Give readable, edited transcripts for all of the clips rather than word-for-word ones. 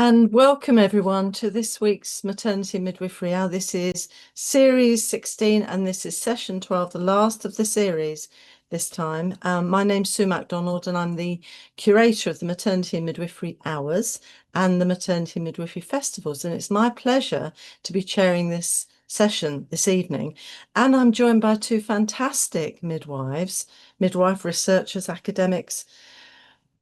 And welcome everyone to this week's Maternity Midwifery Hour. This is series 16 and this is session 12, the last of the series this time. My name's Sue Macdonald and I'm the curator of the Maternity and Midwifery Hours and the Maternity and Midwifery Festivals. And it's my pleasure to be chairing this session this evening. And I'm joined by two fantastic midwives, midwife researchers, academics,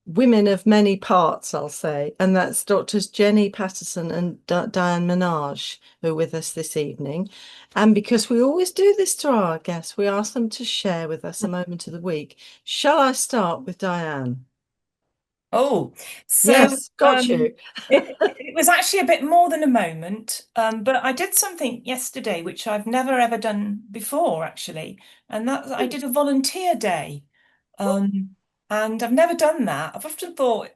women of many parts, I'll say, and that's Doctors Jenny Patterson and Diane Menage, who are with us this evening. And because we always do this to our guests, we ask them to share with us a moment of the week. Shall I start with Diane? Oh, so Yes, got you. it was actually a bit more than a moment, but I did something yesterday which I've never ever done before, actually, and that I did a volunteer day, and I've never done that. I've often thought,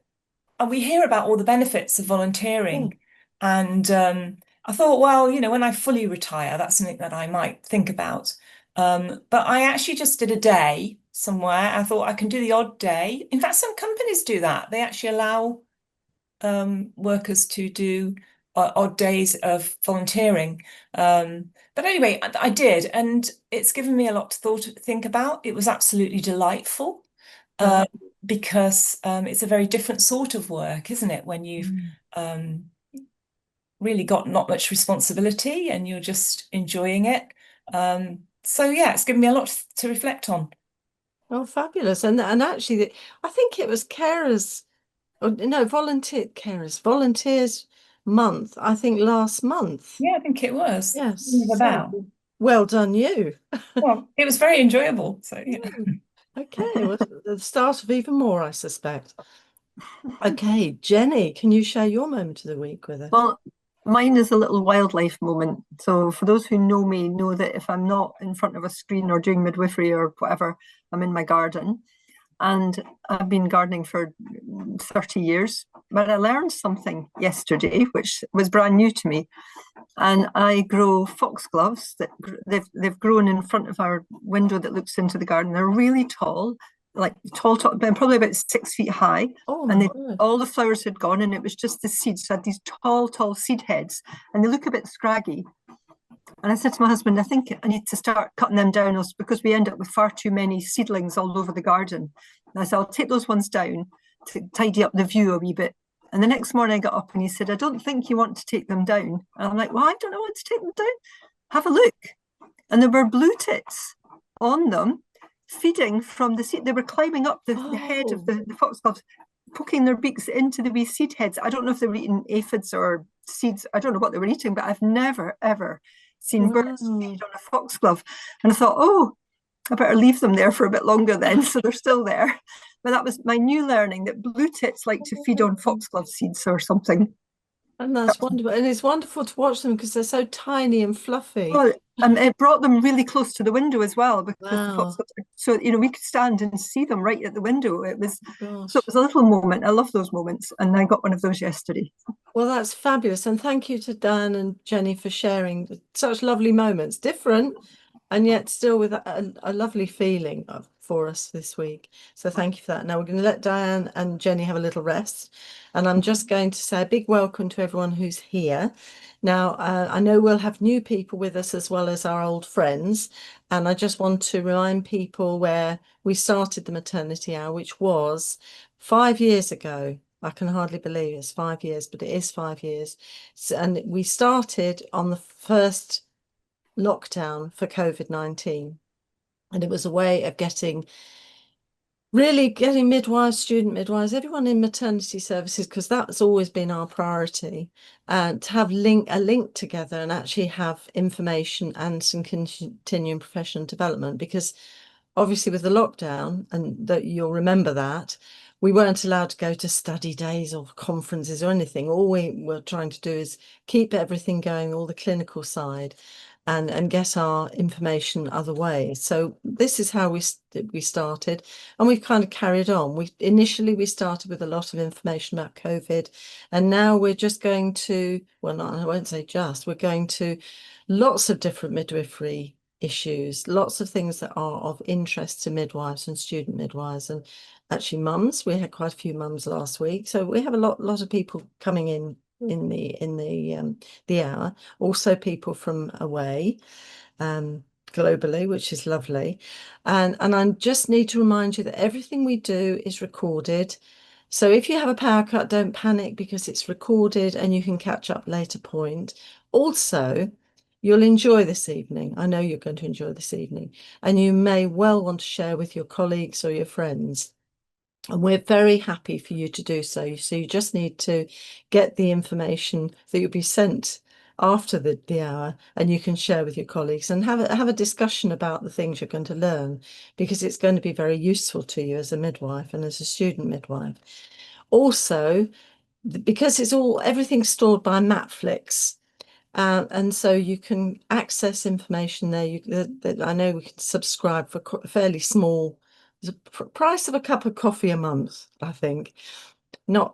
and we hear about all the benefits of Yeah. volunteering, and I thought, well, when I fully retire, that's something that I might think about. But I actually just did a day somewhere. I thought I can do the odd day. In fact, some companies do that. They actually allow workers to do odd days of volunteering. But anyway, I did, and it's given me a lot to think about. It was absolutely delightful Uh, uh, because it's a very different sort of work, isn't it? When you've um, really got not much responsibility and you're just enjoying it. So yeah, it's given me a lot to reflect on. oh, fabulous. And actually, I think it was carers, or no, volunteers month, I think last month. Yeah, I think it was. Yes. So About. well done, you. Well, it was very enjoyable. So yeah. Okay, well, the start of even more, I suspect. Okay, Jenny, can you share your moment of the week with us? Well, mine is a little wildlife moment. So, for those who know me, know that if I'm not in front of a screen or doing midwifery or whatever, I'm in my garden. And I've been gardening for 30 years. But I learned something yesterday, which was brand new to me. And I grow foxgloves that they've grown in front of our window that looks into the garden. They're really tall, like tall, probably about 6 feet high. Oh And my word. all the flowers had gone, and it was just the seeds. So I had these tall seed heads, and they look a bit scraggy. And I said to my husband, I think I need to start cutting them down because we end up with far too many seedlings all over the garden. And I said, I'll take those ones down to tidy up the view a wee bit. And the next morning I got up and he said, I don't think you want to take them down. And I'm like, well, I don't know what to take them down. Have a look. And there were blue tits on them feeding from the seed. They were climbing up the head of the foxgloves, poking their beaks into the wee seed heads. I don't know if they were eating aphids or seeds. I don't know what they were eating, but I've never, ever seen birds Wow. feed on a foxglove. And I thought, oh, I better leave them there for a bit longer then. So they're still there. But that was my new learning that blue tits like to feed on foxglove seeds or something. And that's wonderful. And it's wonderful to watch them because they're so tiny and fluffy. Well, it brought them really close to the window as well because the Wow. foxgloves. So we could stand and see them right at the window. It was so it Gosh. was a little moment. I love those moments, and I got one of those yesterday. Well, that's fabulous. And thank you to Dan and Jenny for sharing such lovely moments, different and yet still with a lovely feeling for us this week. So thank you for that. Now we're going to let Diane and Jenny have a little rest. And I'm just going to say a big welcome to everyone who's here. Now, I know we'll have new people with us as well as our old friends. And I just want to remind people where we started the maternity hour, which was 5 years ago. I can hardly believe it's 5 years, but it is 5 years. So, and we started on the first lockdown for COVID-19. And it was a way of really getting midwives, student midwives, everyone in maternity services, because that's always been our priority, to have a link together and actually have information and some continuing professional development. Because obviously with the lockdown, and that you'll remember that, we weren't allowed to go to study days or conferences or anything. All we were trying to do is keep everything going, all the clinical side, and get our information other ways. So this is how we started, and we've kind of carried on. We started with a lot of information about COVID, and now we're just going to, well, not, I won't say just, we're going to lots of different midwifery issues, lots of things that are of interest to midwives and student midwives, and actually mums. We had quite a few mums last week, so we have a lot of people coming in in the hour. Also people from away, globally, which is lovely. And I just need to remind you that everything we do is recorded. So if you have a power cut, don't panic, because it's recorded and you can catch up later point. Also, you'll enjoy this evening. I know you're going to enjoy this evening, and you may well want to share with your colleagues or your friends. And we're very happy for you to do so. So you just need to get the information that you'll be sent after the hour, and you can share with your colleagues and have a discussion about the things you're going to learn, because it's going to be very useful to you as a midwife and as a student midwife. Also, because everything's stored by Matflix, and so you can access information there. I know we can subscribe for a fairly small, the price of a cup of coffee a month, I think. Not,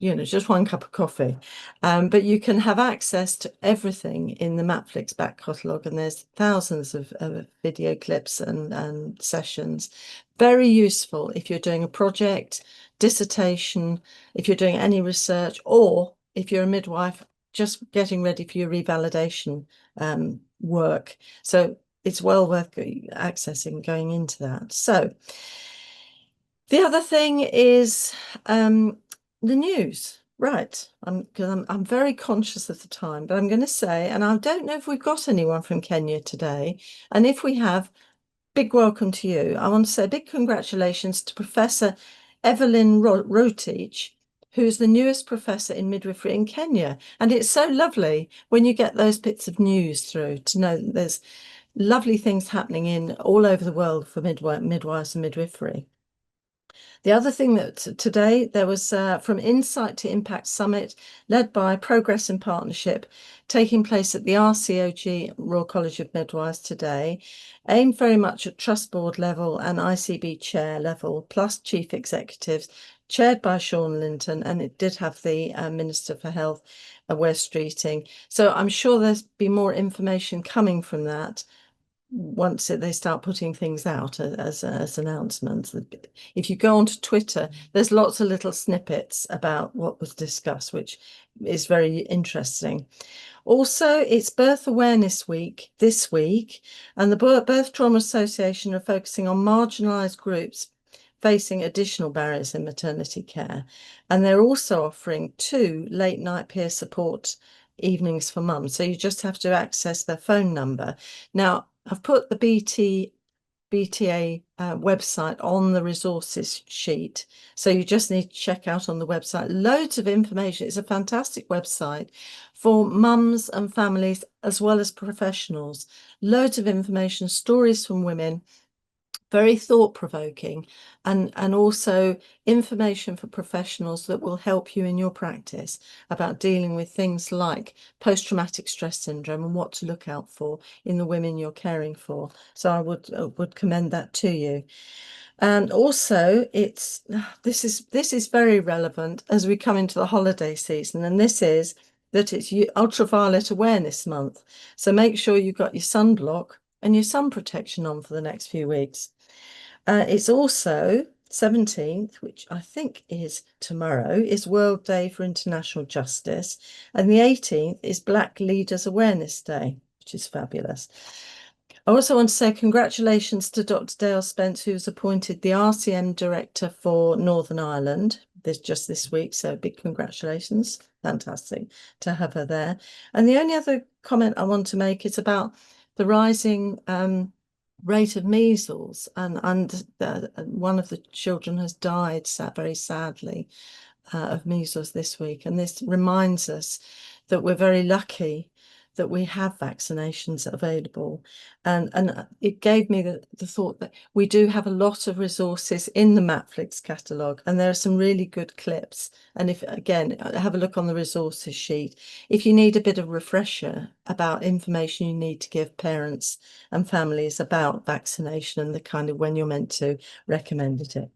just one cup of coffee. But you can have access to everything in the Matflix back catalogue, and there's thousands of video clips and sessions. Very useful if you're doing a project, dissertation, if you're doing any research, or if you're a midwife just getting ready for your revalidation work. So it's well worth accessing, going into that. So the other thing is the news, right? Because I'm very conscious of the time, but I'm going to say, and I don't know if we've got anyone from Kenya today, and if we have, big welcome to you. I want to say a big congratulations to Professor Evelyn Rotich, who's the newest professor in midwifery in Kenya. And it's so lovely when you get those bits of news through to know that there's lovely things happening in all over the world for midwives and midwifery. The other thing that today there was from Insight to Impact Summit, led by Progress in Partnership, taking place at the RCOG, Royal College of Midwives today, aimed very much at Trust Board level and ICB Chair level, plus Chief Executives, chaired by Sean Linton, and it did have the Minister for Health, Wes Streeting. So I'm sure there's be more information coming from that once they start putting things out as announcements. If you go onto Twitter, there's lots of little snippets about what was discussed, which is very interesting. Also, it's Birth Awareness Week this week, and the Birth Trauma Association are focusing on marginalised groups facing additional barriers in maternity care. And they're also offering 2 late night peer support evenings for mums. So you just have to access their phone number. Now, I've put the BTA website on the resources sheet. So you just need to check out on the website. Loads of information. It's a fantastic website for mums and families as well as professionals. Loads of information, stories from women, very thought-provoking, and also information for professionals that will help you in your practice about dealing with things like post-traumatic stress syndrome and what to look out for in the women you're caring for. So I would commend that to you. And also this is very relevant as we come into the holiday season, and this is that it's Ultraviolet Awareness Month. So make sure you've got your sunblock and your sun protection on for the next few weeks. It's also 17th, which I think is tomorrow, is World Day for International Justice, and the 18th is Black Leaders Awareness Day, which is fabulous. I also want to say congratulations to Dr. Dale Spence, who's appointed the RCM Director for Northern Ireland just this week, so big congratulations. Fantastic to have her there. And the only other comment I want to make is about the rising rate of measles, and one of the children has died very sadly of measles this week, and this reminds us that we're very lucky that we have vaccinations available, and it gave me the thought that we do have a lot of resources in the Matflix catalogue, and there are some really good clips. And if again, have a look on the resources sheet if you need a bit of refresher about information you need to give parents and families about vaccination and the kind of when you're meant to recommend it.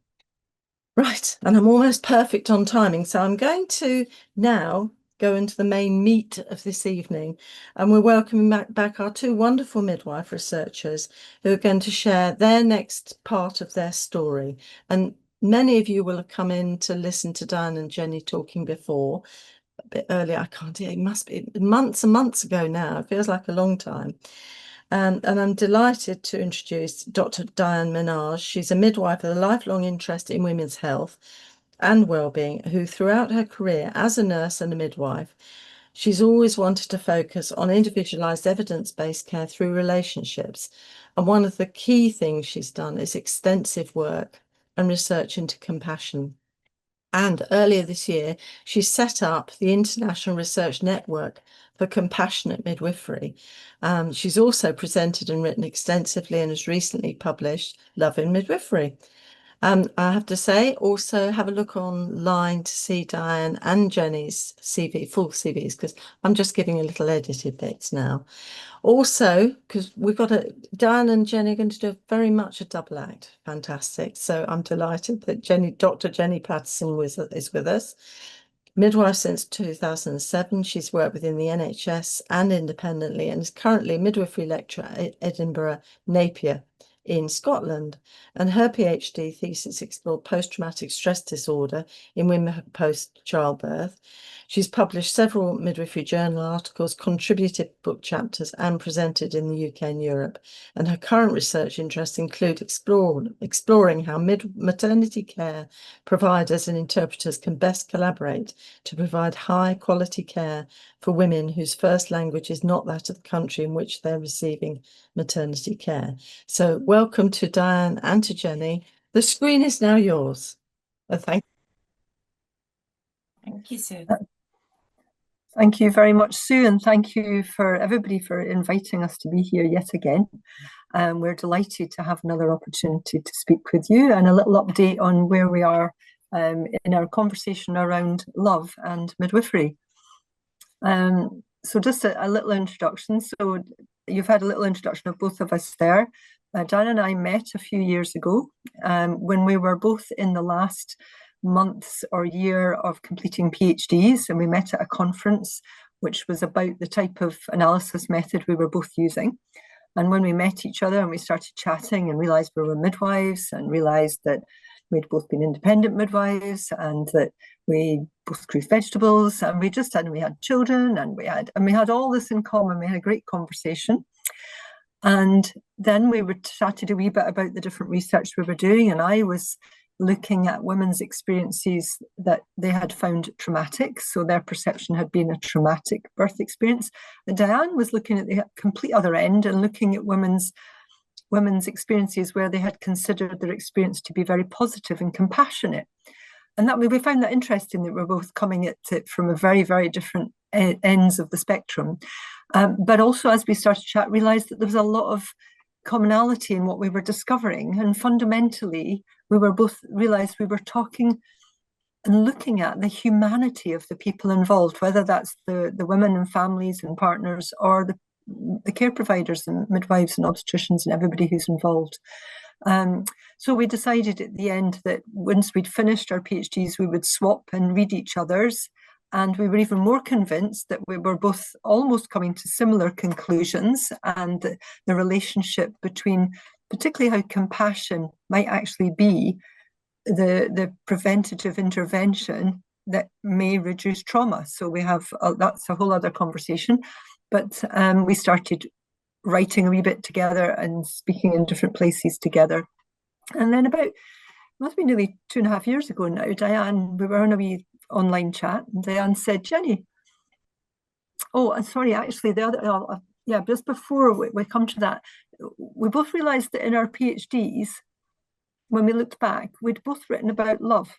Right, and I'm almost perfect on timing, so I'm going to now go into the main meat of this evening, and we're welcoming back our 2 wonderful midwife researchers who are going to share their next part of their story. And many of you will have come in to listen to Diane and Jenny talking before, a bit earlier. I can't, it must be months and months ago now. It feels like a long time. And I'm delighted to introduce Dr. Diane Menage. She's a midwife with a lifelong interest in women's health and well-being, who throughout her career as a nurse and a midwife, she's always wanted to focus on individualized evidence-based care through relationships. And one of the key things she's done is extensive work and research into compassion. And earlier this year, she set up the International Research Network for Compassionate Midwifery. She's also presented and written extensively and has recently published Love in Midwifery. I have to say, also have a look online to see Diane and Jenny's CV, full CVs, because I'm just giving a little edited bits now. Also, because we've got Diane and Jenny are going to do very much a double act. Fantastic. So I'm delighted that Dr. Jenny Patterson is with us. Midwife since 2007. She's worked within the NHS and independently, and is currently a midwifery lecturer at Edinburgh, Napier in Scotland. And her PhD thesis explored post-traumatic stress disorder in women post-childbirth. She's published several midwifery journal articles, contributed book chapters, and presented in the UK and Europe. And her current research interests include exploring how maternity care providers and interpreters can best collaborate to provide high quality care for women whose first language is not that of the country in which they're receiving maternity care. So welcome to Diane and to Jenny. The screen is now yours. Thank you, Sue. Thank you very much, Sue, and thank you for everybody for inviting us to be here yet again. We're delighted to have another opportunity to speak with you and a little update on where we are in our conversation around love and midwifery. So just a little introduction. So you've had a little introduction of both of us there. Diane and I met a few years ago when we were both in the last months or year of completing PhDs, and we met at a conference which was about the type of analysis method we were both using. And when we met each other and we started chatting and realized we were midwives and realized that we'd both been independent midwives and that we both grew vegetables, and we had children, and we had all this in common. We had a great conversation. And then we chatted a wee bit about the different research we were doing, and I was looking at women's experiences that they had found traumatic. So their perception had been a traumatic birth experience. And Diane was looking at the complete other end and looking at women's experiences where they had considered their experience to be very positive and compassionate. And that we found that interesting that we're both coming at it from a very, very different ends of the spectrum. But also, as we started to chat, realized that there was a lot of commonality in what we were discovering. And fundamentally, we were both realized we were talking and looking at the humanity of the people involved, whether that's the women and families and partners, or the care providers and midwives and obstetricians and everybody who's involved. So we decided at the end that once we'd finished our PhDs, we would swap and read each other's. And we were even more convinced that we were both almost coming to similar conclusions, and the relationship between, particularly how compassion might actually be the preventative intervention that may reduce trauma. So we have, that's a whole other conversation. But we started writing a wee bit together and speaking in different places together. And then must be nearly 2.5 years ago now, Diane, we were on a wee online chat, and Diane said, Jenny, sorry, actually just before we come to that, we both realized that in our PhDs, when we looked back, we'd both written about love.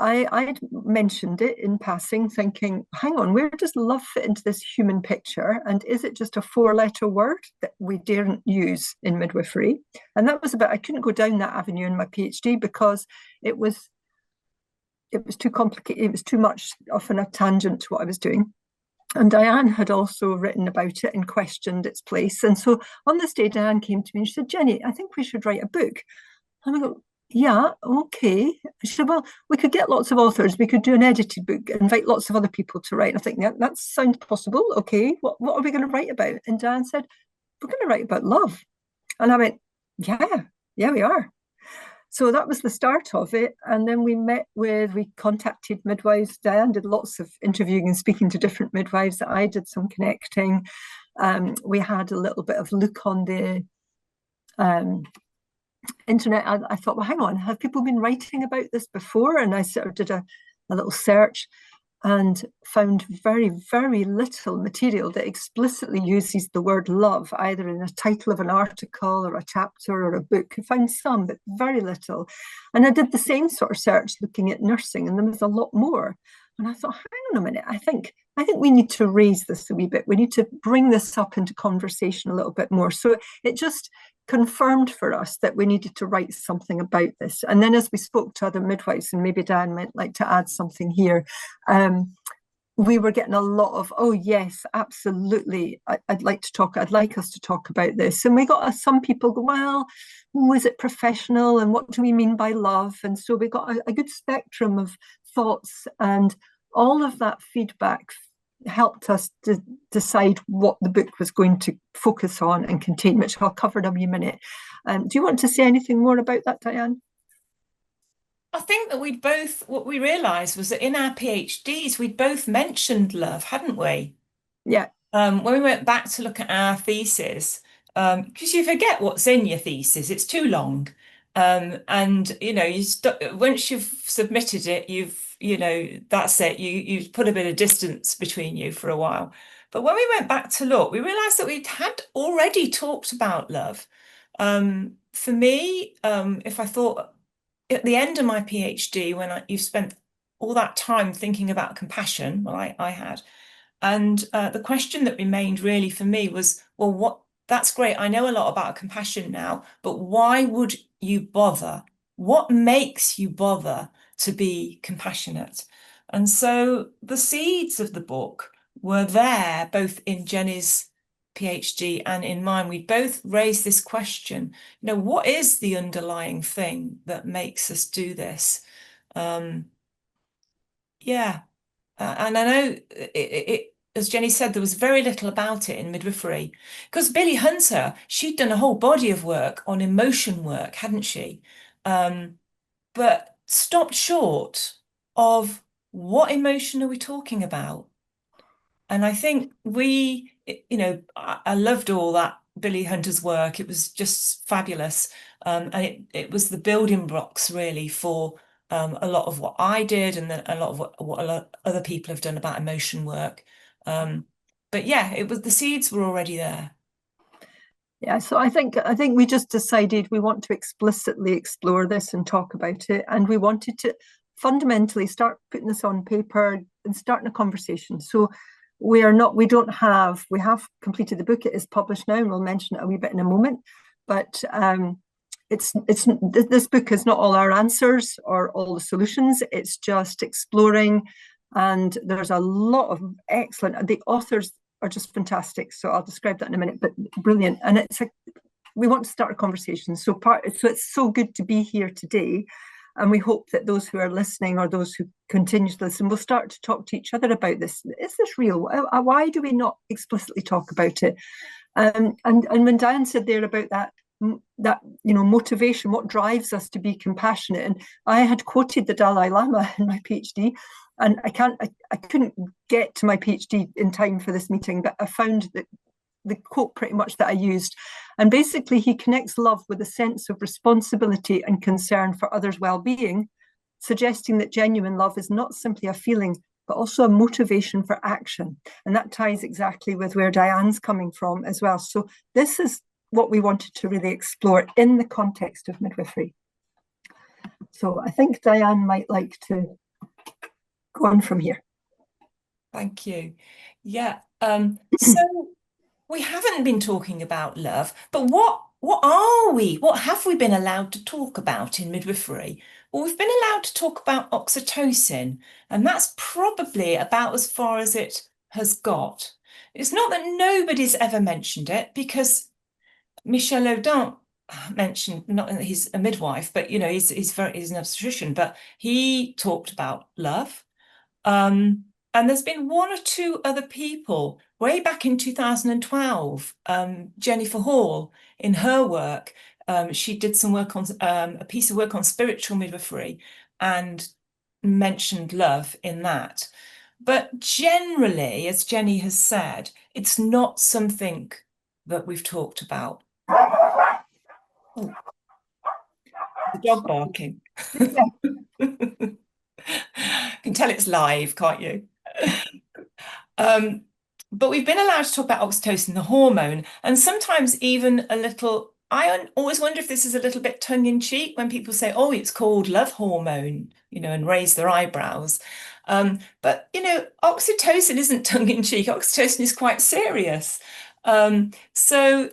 I'd mentioned it in passing, thinking, hang on, where does love fit into this human picture? And is it just a 4-letter word that we daren't use in midwifery? And that was I couldn't go down that avenue in my PhD because it was too complicated. It was too much of a tangent to what I was doing. And Diane had also written about it and questioned its place. And so on this day, Diane came to me and she said, Jenny, I think we should write a book. And I go, yeah, okay. She said, well, we could get lots of authors. We could do an edited book, invite lots of other people to write. And I think, yeah, that sounds possible. Okay, what are we going to write about? And Diane said, we're going to write about love. And I went, yeah, we are. So that was the start of it. And then we contacted midwives. Diane did lots of interviewing and speaking to different midwives. I did some connecting. We had a little bit of look on the internet. I thought, well, hang on, have people been writing about this before? And I sort of did a little search and found very, very little material that explicitly uses the word love, either in the title of an article or a chapter or a book. I found some, but very little. And I did the same sort of search looking at nursing, and there was a lot more. And I thought, hang on a minute, I think we need to raise this a wee bit. We need to bring this up into conversation a little bit more. So it just confirmed for us that we needed to write something about this. And then as we spoke to other midwives, and maybe Diane might like to add something here, we were getting a lot of, oh yes, absolutely, I'd like us to talk about this. And we got some people go, well, is it professional? And what do we mean by love? And so we got a good spectrum of thoughts, and all of that feedback helped us to decide what the book was going to focus on and contain, which I'll cover in a wee minute. Do you want to say anything more about that, Diane? I think that what we realised was that in our PhDs, we'd both mentioned love, hadn't we? Yeah. When we went back to look at our thesis, because you forget what's in your thesis, it's too long. And, once you've submitted it, that's it. You've put a bit of distance between you for a while. But when we went back to look, we realised that we had already talked about love. For me, if I thought at the end of my PhD, when you've spent all that time thinking about compassion, well, I had, and the question that remained really for me was, well, that's great. I know a lot about compassion now, but why would you bother? What makes you bother to be compassionate? And so the seeds of the book were there, both in Jenny's PhD and in mine. We both raised this question, what is the underlying thing that makes us do this? Yeah. And I know as Jenny said, there was very little about it in midwifery, because Billie Hunter, she'd done a whole body of work on emotion work, hadn't she? But stopped short of what emotion are we talking about? And I think I loved all that Billie Hunter's work. It was just fabulous. And it was the building blocks really for a lot of what I did, and then a lot of what a lot of other people have done about emotion work. But yeah, the seeds were already there. Yeah, so I think we just decided we want to explicitly explore this and talk about it, and we wanted to fundamentally start putting this on paper and starting a conversation. So we have completed the book. It is published now, and we'll mention it a wee bit in a moment. But this book is not all our answers or all the solutions. It's just exploring, and there's a lot of excellent. The authors are just fantastic. So I'll describe that in a minute. But brilliant, and we want to start a conversation. So it's so good to be here today. And we hope that those who are listening, or those who continue to listen, will start to talk to each other about this. Is this real? Why do we not explicitly talk about it? And when Diane said there about that motivation, what drives us to be compassionate, and I had quoted the Dalai Lama in my PhD, and I couldn't get to my PhD in time for this meeting, but I found that the quote pretty much that I used. And basically, he connects love with a sense of responsibility and concern for others' well-being, suggesting that genuine love is not simply a feeling, but also a motivation for action. And that ties exactly with where Diane's coming from as well. So this is what we wanted to really explore in the context of midwifery. So I think Diane might like to go on from here. Thank you. Yeah. So we haven't been talking about love, but what are we? What have we been allowed to talk about in midwifery? Well, we've been allowed to talk about oxytocin, and that's probably about as far as it has got. It's not that nobody's ever mentioned it, because Michel Audin mentioned, not that he's a midwife, but he's an obstetrician, but he talked about love. And there's been one or two other people way back in 2012, Jennifer Hall in her work, she did some work on a piece of work on spiritual midwifery and mentioned love in that. But generally, as Jenny has said, it's not something that we've talked about. Oh, the dog barking. You can tell it's live, can't you? But we've been allowed to talk about oxytocin, the hormone, and sometimes even a little. I always wonder if this is a little bit tongue in cheek when people say, "Oh, it's called love hormone," and raise their eyebrows. But oxytocin isn't tongue in cheek. Oxytocin is quite serious. So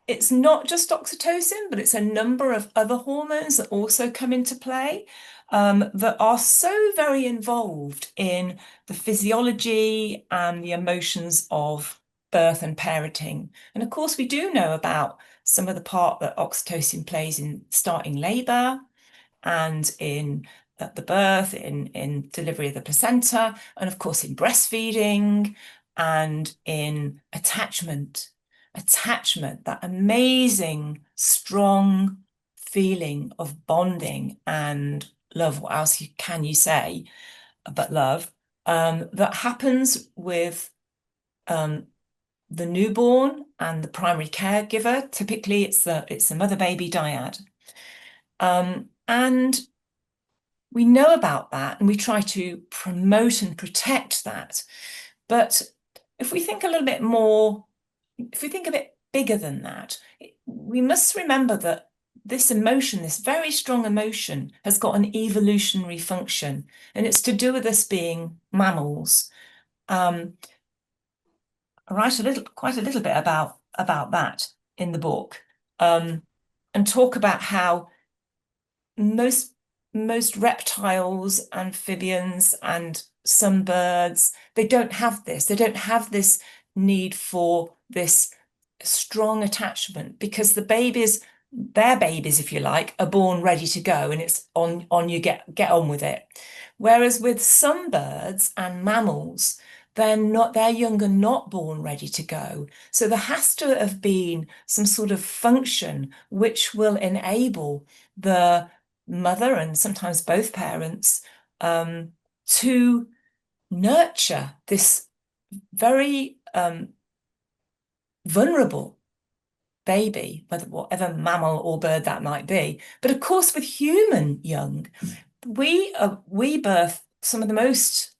it's not just oxytocin, but it's a number of other hormones that also come into play. That are so very involved in the physiology and the emotions of birth and parenting. And of course, we do know about some of the part that oxytocin plays in starting labour and in the birth, in delivery of the placenta, and of course in breastfeeding and in attachment. Attachment, that amazing, strong feeling of bonding and love. What else can you say but love? That happens with the newborn and the primary caregiver. Typically, it's the mother baby dyad, and we know about that, and we try to promote and protect that. But if we think a little bit more, if we think a bit bigger than that, we must remember that this emotion, this very strong emotion, has got an evolutionary function, and it's to do with us being mammals. I write quite a little bit about that in the book, and talk about how most reptiles, amphibians, and some birds, they don't have this. They don't have this need for this strong attachment, because their babies, if you like, are born ready to go, and it's on you, get on with it. Whereas with some birds and mammals, their young are not born ready to go. So there has to have been some sort of function which will enable the mother, and sometimes both parents, to nurture this very vulnerable baby, whatever mammal or bird that might be. But of course, with human young, we birth some of the most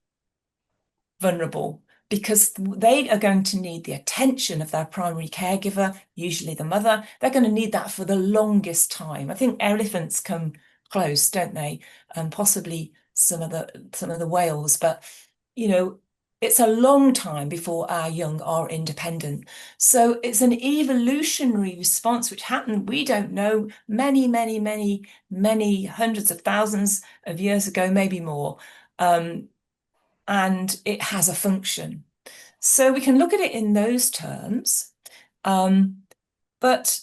vulnerable, because they are going to need the attention of their primary caregiver, usually the mother. They're going to need that for the longest time. I think elephants come close, don't they? And possibly some of the whales, but it's a long time before our young are independent. So it's an evolutionary response which happened, we don't know, many, many, many, many hundreds of thousands of years ago, maybe more. And it has a function. So we can look at it in those terms. But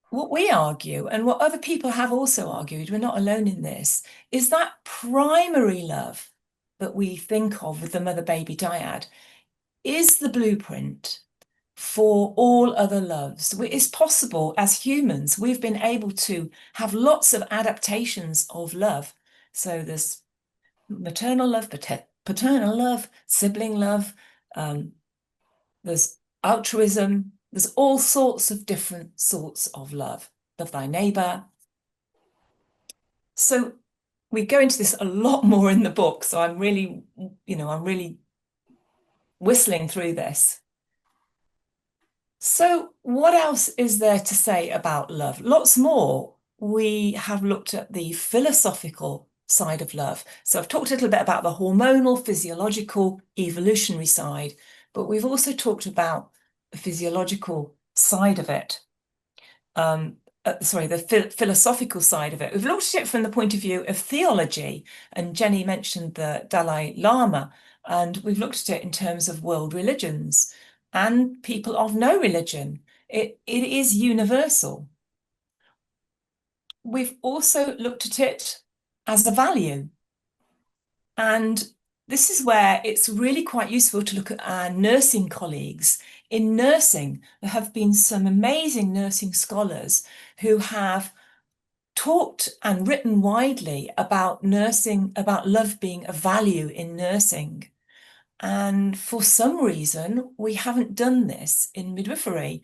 what we argue, and what other people have also argued, we're not alone in this, is that primary love that we think of with the mother-baby dyad is the blueprint for all other loves. It's possible as humans, we've been able to have lots of adaptations of love. So there's maternal love, paternal love, sibling love, there's altruism, there's all sorts of different sorts of love. Love thy neighbour. So we go into this a lot more in the book. So I'm really whistling through this. So what else is there to say about love? Lots more. We have looked at the philosophical side of love. So I've talked a little bit about the hormonal, physiological, evolutionary side, but we've also talked about the physiological side of it. The philosophical side of it. We've looked at it from the point of view of theology, and Jenny mentioned the Dalai Lama, and we've looked at it in terms of world religions and people of no religion. It is universal. We've also looked at it as a value, and this is where it's really quite useful to look at our nursing colleagues in nursing, there have been some amazing nursing scholars who have talked and written widely about nursing, about love being a value in nursing. And for some reason, we haven't done this in midwifery.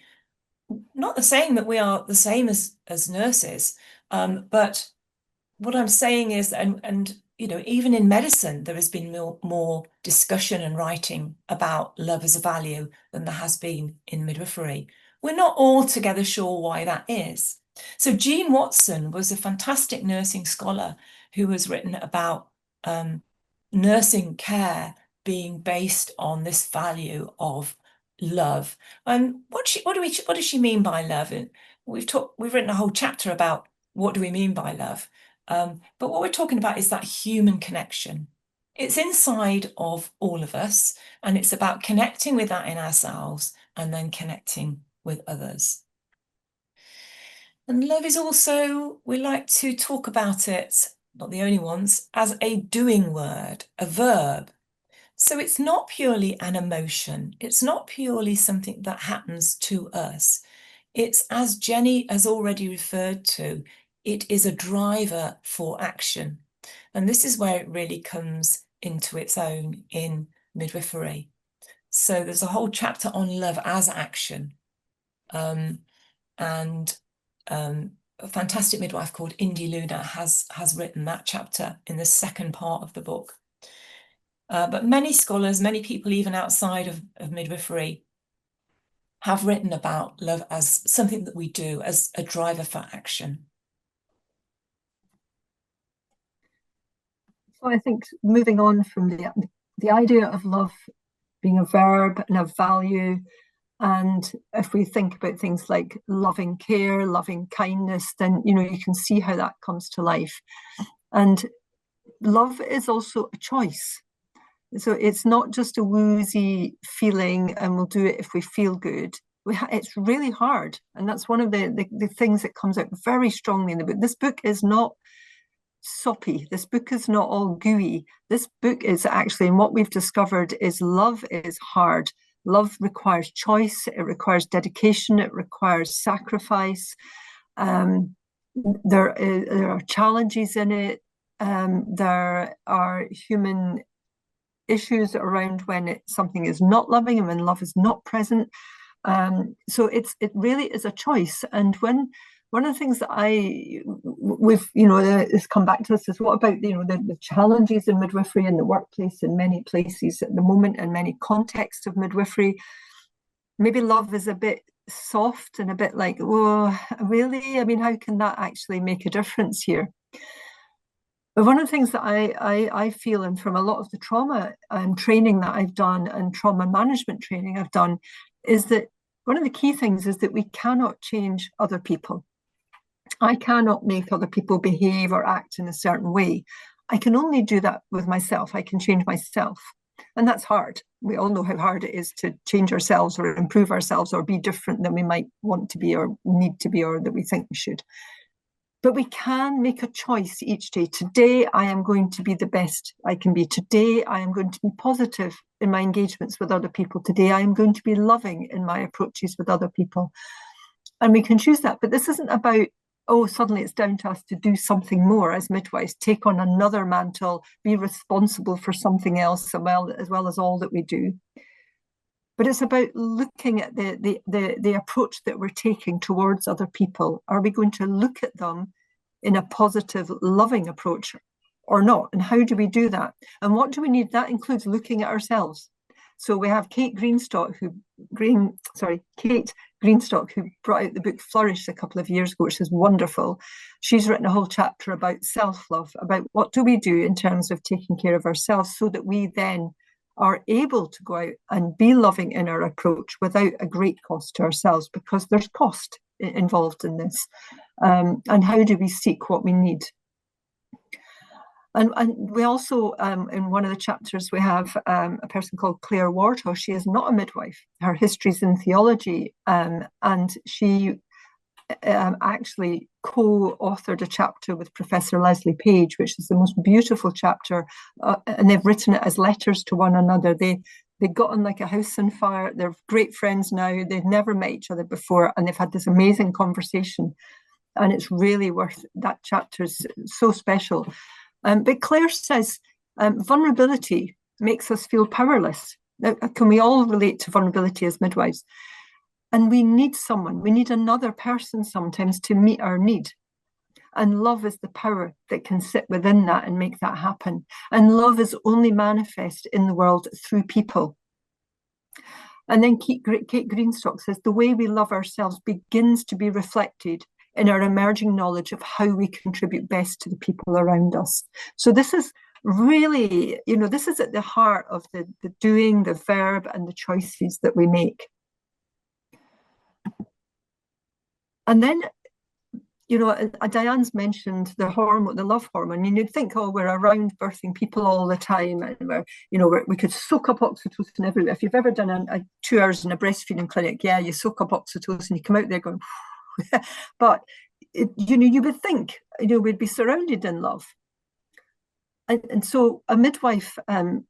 Not saying that we are the same as nurses, but what I'm saying is, and you know, even in medicine, there has been more discussion and writing about love as a value than there has been in midwifery. We're not altogether sure why that is. So Jean Watson was a fantastic nursing scholar who has written about nursing care being based on this value of love. And what does she mean by love? And we've written a whole chapter about what do we mean by love. But what we're talking about is that human connection. It's inside of all of us, and it's about connecting with that in ourselves and then connecting with others. And love is also, we like to talk about it, not the only ones, as a doing word, a verb. So it's not purely an emotion. It's not purely something that happens to us. It's, as Jenny has already referred to, it is a driver for action. And this is where it really comes into its own in midwifery. So there's a whole chapter on love as action. A fantastic midwife called Indy Luna has written that chapter in the second part of the book. But many scholars, many people even outside of midwifery, have written about love as something that we do, as a driver for action. So I think moving on from the idea of love being a verb and a value, and if we think about things like loving care, loving kindness, then you know you can see how that comes to life. And love is also a choice. So it's not just a woozy feeling and we'll do it if we feel good. It's really hard. And that's one of the things that comes out very strongly in the book. This book is not soppy. This book is not all gooey. This book is actually, and what we've discovered is love is hard. Love requires choice. It requires dedication. It requires sacrifice. There are challenges in it. There are human issues around when something is not loving and when love is not present. So it really is a choice. And when one of the things that has come back to us is what about the challenges in midwifery in the workplace in many places at the moment and many contexts of midwifery. Maybe love is a bit soft and a bit like, oh, really? I mean, how can that actually make a difference here? But one of the things that I feel, and from a lot of the trauma training that I've done and trauma management training I've done, is that one of the key things is that we cannot change other people. I cannot make other people behave or act in a certain way. I can only do that with myself. I can change myself. And that's hard. We all know how hard it is to change ourselves or improve ourselves or be different than we might want to be or need to be or that we think we should. But we can make a choice each day. Today, I am going to be the best I can be. Today, I am going to be positive in my engagements with other people. Today, I am going to be loving in my approaches with other people. And we can choose that. But this isn't about, oh, suddenly it's down to us to do something more as midwives, take on another mantle, be responsible for something else as well as all that we do. But it's about looking at the approach that we're taking towards other people. Are we going to look at them in a positive, loving approach or not? And how do we do that? And what do we need? That includes looking at ourselves. So we have Kate Greenstock, who brought out the book Flourish a couple of years ago, which is wonderful. She's written a whole chapter about self-love, about what do we do in terms of taking care of ourselves so that we then are able to go out and be loving in our approach without a great cost to ourselves, because there's cost involved in this. And how do we seek what we need? And we also, in one of the chapters, we have a person called Claire Wartosh. She is not a midwife. Her history's in theology, and she actually co-authored a chapter with Professor Leslie Page, which is the most beautiful chapter, and they've written it as letters to one another. They They got on like a house on fire. They're great friends now. They've never met each other before, and they've had this amazing conversation. And it's really worth, that chapter is so special. But Claire says, vulnerability makes us feel powerless. Now, can we all relate to vulnerability as midwives? And we need someone, we need another person sometimes to meet our need. And love is the power that can sit within that and make that happen. And love is only manifest in the world through people. And then Kate Greenstock says, the way we love ourselves begins to be reflected in our emerging knowledge of how we contribute best to the people around us. So this is really, this is at the heart of the doing, the verb, and the choices that we make. And then, Diane's mentioned the hormone, the love hormone, and you'd think, oh, we're around birthing people all the time, and we could soak up oxytocin everywhere. If you've ever done 2 hours in a breastfeeding clinic, yeah, you soak up oxytocin, you come out there going, but you would think, we'd be surrounded in love. And so a midwife,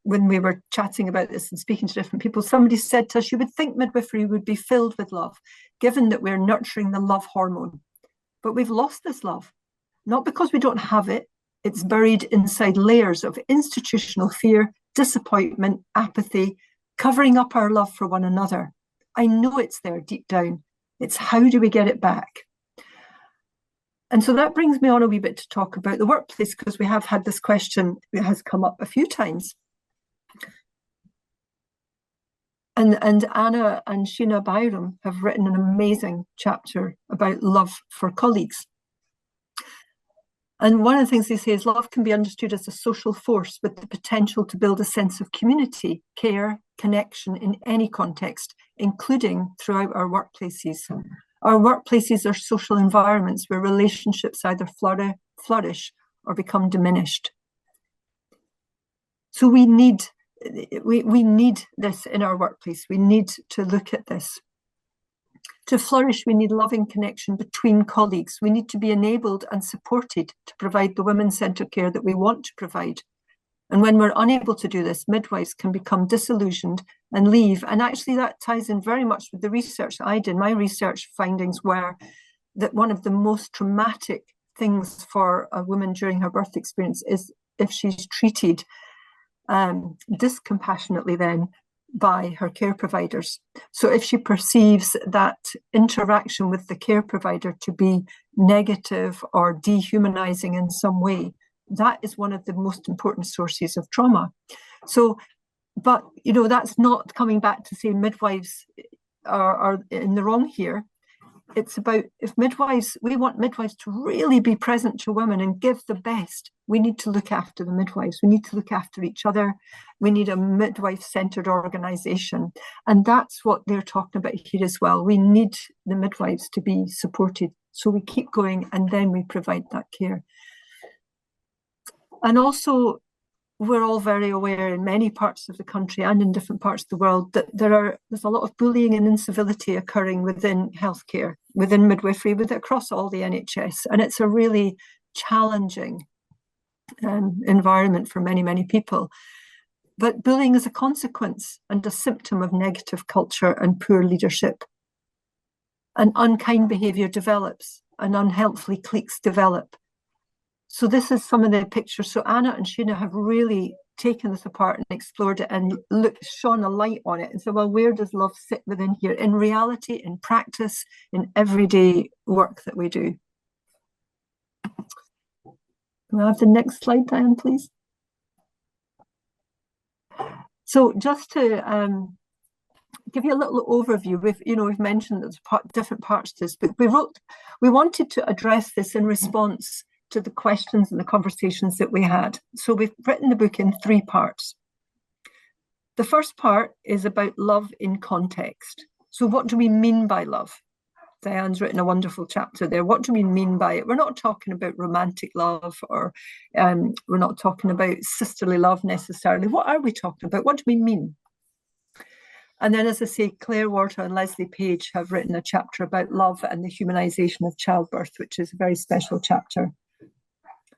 when we were chatting about this and speaking to different people, somebody said to us, you would think midwifery would be filled with love, given that we're nurturing the love hormone. But we've lost this love, not because we don't have it. It's buried inside layers of institutional fear, disappointment, apathy, covering up our love for one another. I know it's there deep down. It's how do we get it back? And so that brings me on a wee bit to talk about the workplace, because we have had this question, it has come up a few times. And Anna and Sheena Byram have written an amazing chapter about love for colleagues. And one of the things they say is love can be understood as a social force with the potential to build a sense of community, care, connection in any context, including throughout our workplaces. Our workplaces are social environments where relationships either flourish or become diminished. So we need this in our workplace. We need to look at this. To flourish, we need loving connection between colleagues. We need to be enabled and supported to provide the women-centred care that we want to provide. And when we're unable to do this, midwives can become disillusioned and leave. And actually that ties in very much with the research that I did. My research findings were that one of the most traumatic things for a woman during her birth experience is if she's treated discompassionately then by her care providers. So if she perceives that interaction with the care provider to be negative or dehumanizing in some way, that is one of the most important sources of trauma. So, but that's not coming back to say midwives are in the wrong here. It's about, we want midwives to really be present to women and give the best. We need to look after the midwives. We need to look after each other. We need a midwife-centred organisation. And that's what they're talking about here as well. We need the midwives to be supported. So we keep going and then we provide that care. And also, we're all very aware in many parts of the country and in different parts of the world that there's a lot of bullying and incivility occurring within healthcare, within midwifery, across all the NHS. And it's a really challenging environment for many, many people. But bullying is a consequence and a symptom of negative culture and poor leadership. And unkind behaviour develops and unhelpful cliques develop. So this is some of the pictures. So Anna and Sheena have really taken this apart and explored it and shone a light on it and said, well, where does love sit within here? In reality, in practice, in everyday work that we do. Can I have the next slide, Diane, please? So just to give you a little overview, we've mentioned there's different parts to this, but we wanted to address this in response to the questions and the conversations that we had. So we've written the book in 3 parts. The first part is about love in context. So what do we mean by love? Diane's written a wonderful chapter there. What do we mean by it? We're not talking about romantic love or we're not talking about sisterly love necessarily. What are we talking about? What do we mean? And then, as I say, Claire Warter and Leslie Page have written a chapter about love and the humanisation of childbirth, which is a very special chapter.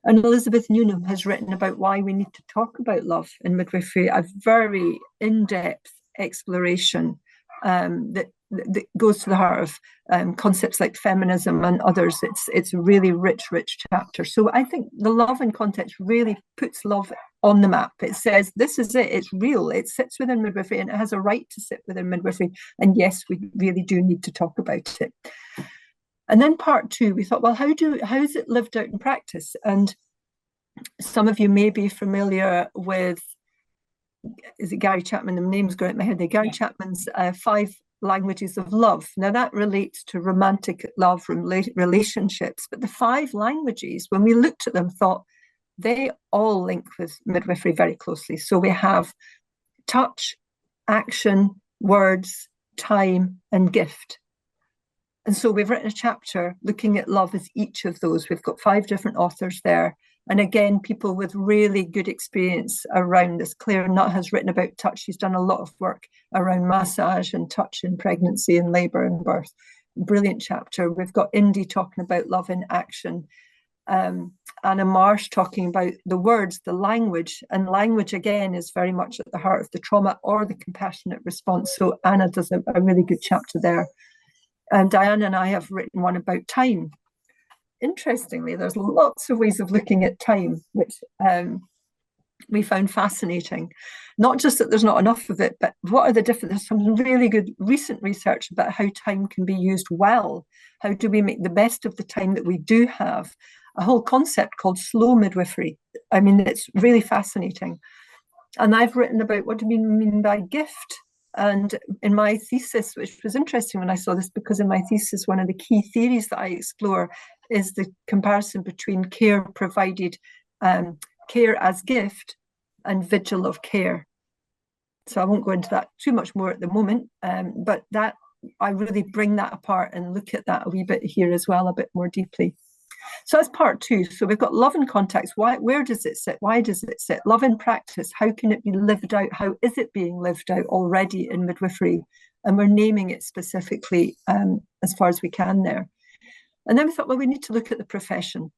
And Elizabeth Newnham has written about why we need to talk about love in midwifery, a very in-depth exploration that goes to the heart of concepts like feminism and others. It's a really rich chapter. So I think the Love in Context really puts love on the map. It says, this is it, it's real, it sits within midwifery, and it has a right to sit within midwifery. And yes, we really do need to talk about it. And then part 2, we thought, well, how is it lived out in practice? And some of you may be familiar with, is it Gary Chapman? The name's going out my head there. Gary Chapman's 5 languages of love. Now that relates to romantic love, relationships, but the 5 languages, when we looked at them, thought they all link with midwifery very closely. So we have touch, action, words, time, and gift. And so we've written a chapter looking at love as each of those. We've got 5 different authors there. And again, people with really good experience around this. Claire Nutt has written about touch. She's done a lot of work around massage and touch in pregnancy and labour and birth. Brilliant chapter. We've got Indy talking about love in action. Anna Marsh talking about the words, the language. And language, again, is very much at the heart of the trauma or the compassionate response. So Anna does a really good chapter there. And Diane and I have written one about time. Interestingly, there's lots of ways of looking at time, which we found fascinating. Not just that there's not enough of it, but what are the different, there's some really good recent research about how time can be used well. How do we make the best of the time that we do have? A whole concept called slow midwifery. I mean, it's really fascinating. And I've written about what do we mean by gift? And in my thesis, which was interesting when I saw this, because in my thesis, one of the key theories that I explore is the comparison between care provided, care as gift, and vigil of care. So I won't go into that too much more at the moment, but that I really bring that apart and look at that a wee bit here as well, a bit more deeply. So that's part 2. So we've got love in context. Where does it sit? Why does it sit? Love in practice. How can it be lived out? How is it being lived out already in midwifery? And we're naming it specifically as far as we can there. And then we thought, well, we need to look at the profession.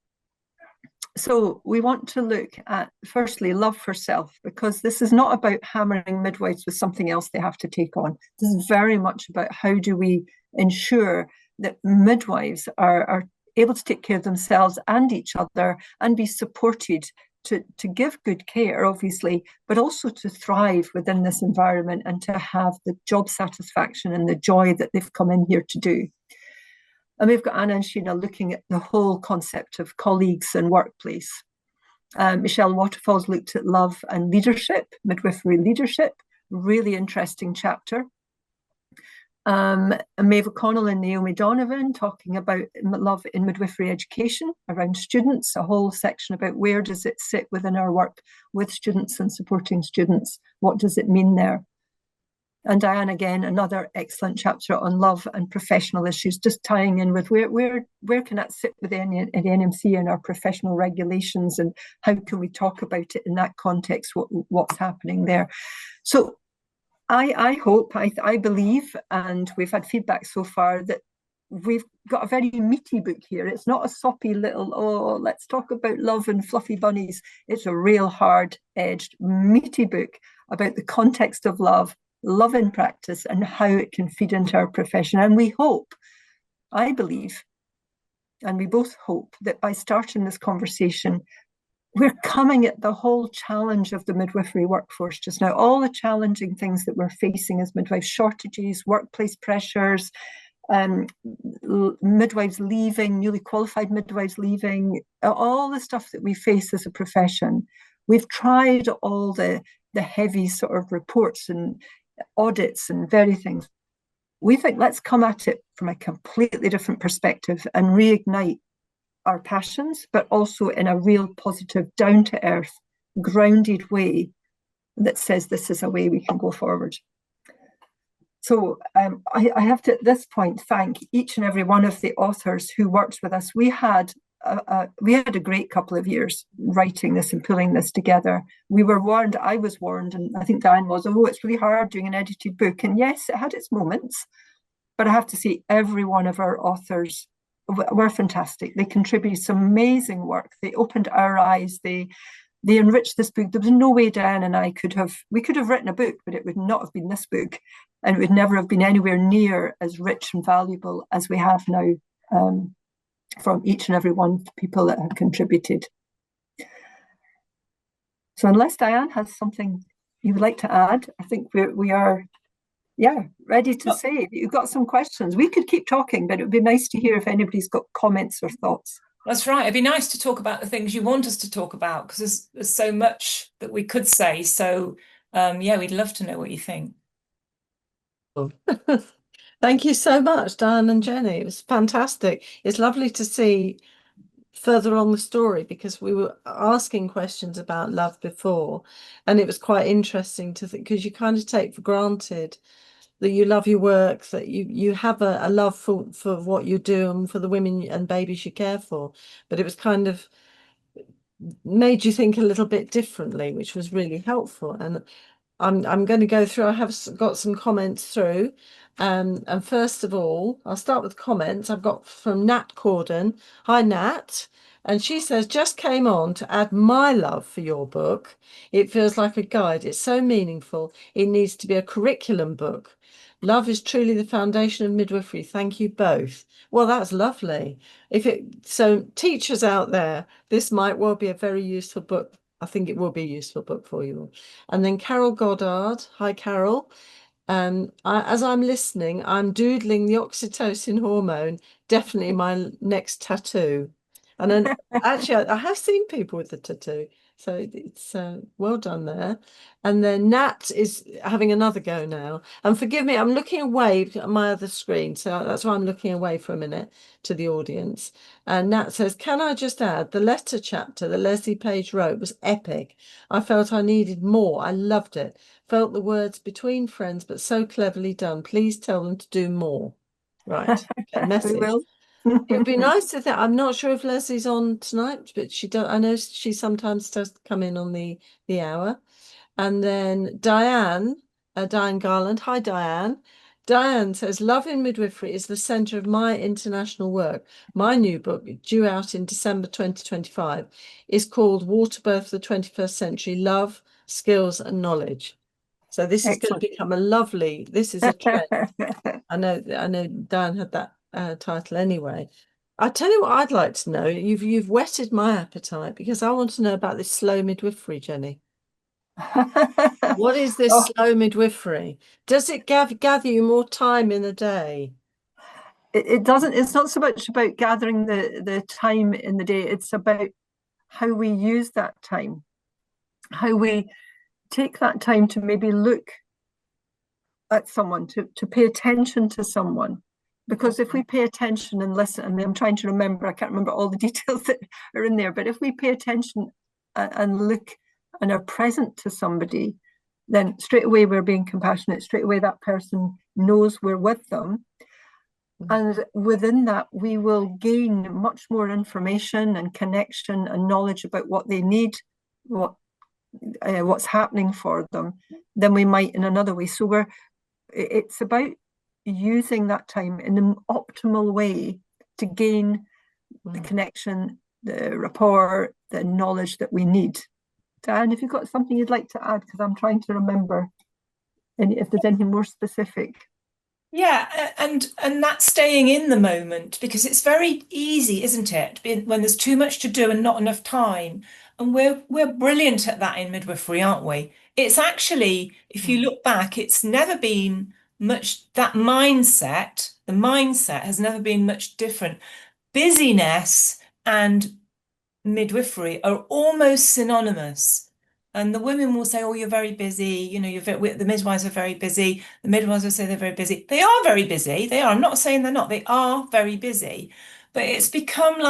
So we want to look at, firstly, love for self, because this is not about hammering midwives with something else they have to take on. This is very much about how do we ensure that midwives are able to take care of themselves and each other and be supported to give good care, obviously, but also to thrive within this environment and to have the job satisfaction and the joy that they've come in here to do. And we've got Anna and Sheena looking at the whole concept of colleagues and workplace. Michelle Waterfalls looked at love and leadership, midwifery leadership, really interesting chapter. Maeve O'Connell and Naomi Donovan talking about love in midwifery education around students, a whole section about where does it sit within our work with students and supporting students, what does it mean there? And Diane, again, another excellent chapter on love and professional issues, just tying in with where can that sit within the NMC and our professional regulations, and how can we talk about it in that context, what's happening there. So I hope, I believe, and we've had feedback so far, that we've got a very meaty book here. It's not a soppy little, oh, let's talk about love and fluffy bunnies. It's a real hard-edged, meaty book about the context of love in practice, and how it can feed into our profession. And we hope, I believe, and we both hope, that by starting this conversation, we're coming at the whole challenge of the midwifery workforce just now, all the challenging things that we're facing as midwives, shortages, workplace pressures, midwives leaving, newly qualified midwives leaving, all the stuff that we face as a profession. We've tried all the heavy sort of reports and audits and very things. We think let's come at it from a completely different perspective and reignite our passions, but also in a real positive, down-to-earth, grounded way that says this is a way we can go forward. So I have to, at this point, thank each and every one of the authors who worked with us. We had a great couple of years writing this and pulling this together. We were warned, I was warned, and I think Diane was, oh, it's really hard doing an edited book. And yes, it had its moments, but I have to say every one of our authors were fantastic. They contributed some amazing work. They opened our eyes. They they enriched this book. There was no way Diane and I could have written a book, but it would not have been this book, and it would never have been anywhere near as rich and valuable as we have now, from each and every one of the people that have contributed. So unless Diane has something you would like to add, I think we are ready to say. You've got some questions. We could keep talking, but it would be nice to hear if anybody's got comments or thoughts. That's right. It'd be nice to talk about the things you want us to talk about, because there's so much that we could say. So we'd love to know what you think. Thank you so much, Diane and Jenny. It was fantastic. It's lovely to see further along the story, because we were asking questions about love before, and it was quite interesting to think, because you kind of take for granted that you love your work, that you have a love for what you do and for the women and babies you care for. But it was kind of made you think a little bit differently, which was really helpful. And I'm going to go through. I have got some comments through. And first of all, I'll start with comments. I've got from Nat Corden. Hi, Nat. And she says, just came on to add my love for your book. It feels like a guide. It's so meaningful. It needs to be a curriculum book. Love is truly the foundation of midwifery. Thank you both. Well, that's lovely. So teachers out there, this might well be a very useful book. I think it will be a useful book for you all. And then Carol Goddard. Hi, Carol. As I'm listening, I'm doodling the oxytocin hormone, definitely my next tattoo. And then actually, I have seen people with the tattoo, so it's well done there. And then Nat is having another go now. And forgive me, I'm looking away at my other screen, so that's why I'm looking away for a minute to the audience. And Nat says, can I just add, the letter chapter that Leslie Page wrote was epic. I felt I needed more. I loved it. Felt the words between friends, but so cleverly done. Please tell them to do more. Right. Okay, message. We will. It would be nice to think. I'm not sure if Leslie's on tonight, but she does. I know she sometimes does come in on the hour. And then Diane Garland. Hi, Diane. Diane says, Love in Midwifery is the centre of my international work. My new book, due out in December 2025, is called Water Birth of the 21st Century, Love, Skills and Knowledge. So this is going to become a lovely, this is a trend. I know Diane had that title anyway. I tell you what I'd like to know. You've whetted my appetite, because I want to know about this slow midwifery, Jenny. What is this slow midwifery? Does it gather you more time in a day? It doesn't. It's not so much about gathering the time in the day. It's about how we use that time, how we take that time to maybe look at someone, to pay attention to someone. Because if we pay attention and listen, and I'm trying to remember, I can't remember all the details that are in there, but if we pay attention and look and are present to somebody, then straight away we're being compassionate. Straight away that person knows we're with them. And within that, we will gain much more information and connection and knowledge about what they need, what's happening for them, than we might in another way. So it's about using that time in an optimal way to gain the connection, the rapport, the knowledge that we need. Diane, if you've got something you'd like to add, because I'm trying to remember if there's anything more specific. Yeah, and that's staying in the moment, because it's very easy, isn't it, when there's too much to do and not enough time. And we're brilliant at that in midwifery, aren't we? It's actually, if you look back, it's never been much, the mindset has never been much different. Busyness and midwifery are almost synonymous. And the women will say, oh, you're very busy. The midwives are very busy. The midwives will say they're very busy. They are very busy. They are. I'm not saying they're not. They are very busy. But it's become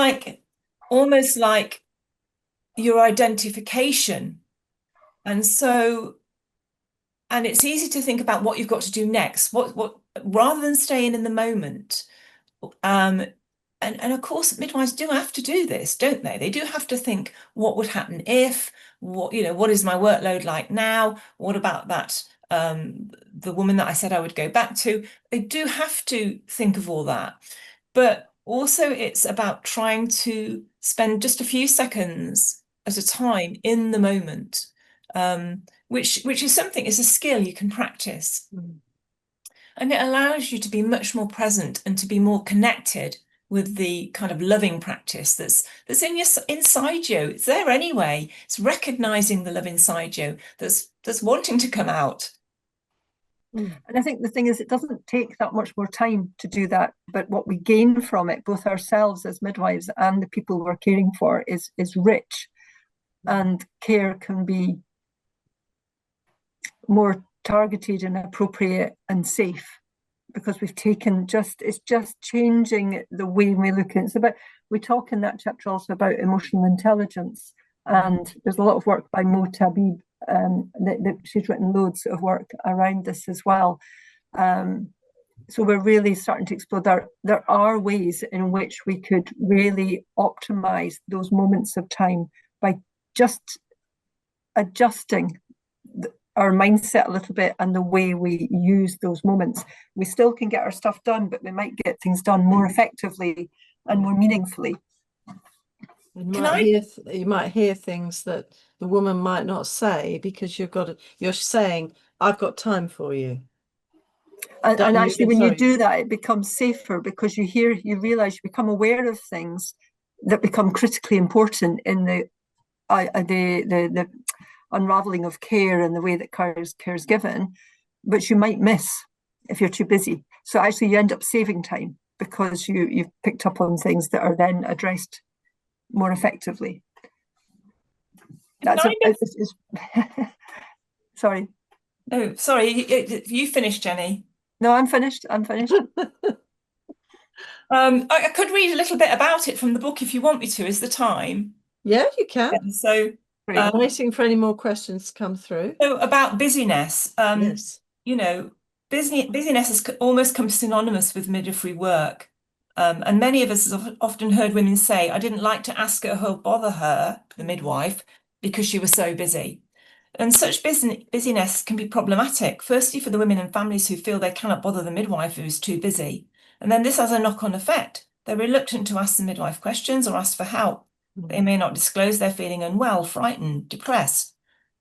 almost like your identification. And it's easy to think about what you've got to do next, what rather than staying in the moment. And of course, midwives do have to do this, don't they? They do have to think, what would happen if, what is my workload like now? What about that, the woman that I said I would go back to? They do have to think of all that. But also it's about trying to spend just a few seconds at a time in the moment, which is something, it's a skill you can practice. And it allows you to be much more present and to be more connected with the kind of loving practice that's inside you. It's there anyway. It's recognizing the love inside you that's wanting to come out. And I think the thing is, it doesn't take that much more time to do that, but what we gain from it, both ourselves as midwives and the people we're caring for, is rich, and care can be more targeted and appropriate and safe, because we've taken it's just changing the way we look at it. It's about, we talk in that chapter also about emotional intelligence, and there's a lot of work by Mo Tabib. She's written loads of work around this as well. So we're really starting to explore there are ways in which we could really optimize those moments of time by just adjusting our mindset a little bit and the way we use those moments. We still can get our stuff done, but we might get things done more effectively and more meaningfully. You might hear things that the woman might not say, because you're saying, I've got time for you. And actually, when you do that, it becomes safer, because you realize, you become aware of things that become critically important in the unraveling of care and the way that care is given, but you might miss if you're too busy. So actually, you end up saving time because you've picked up on things that are then addressed more effectively. Sorry. Oh, sorry. You finished, Jenny? No, I'm finished. I could read a little bit about it from the book if you want me to. Is the time? Yeah, you can. Yeah, so I'm waiting for any more questions to come through. So about busyness. Yes. You know, busyness has almost come synonymous with midwifery work. And many of us have often heard women say, I didn't like to ask her or bother her, the midwife, because she was so busy. And such busyness can be problematic, firstly for the women and families who feel they cannot bother the midwife who is too busy. And then this has a knock-on effect. They're reluctant to ask the midwife questions or ask for help. They may not disclose they're feeling unwell, frightened, depressed.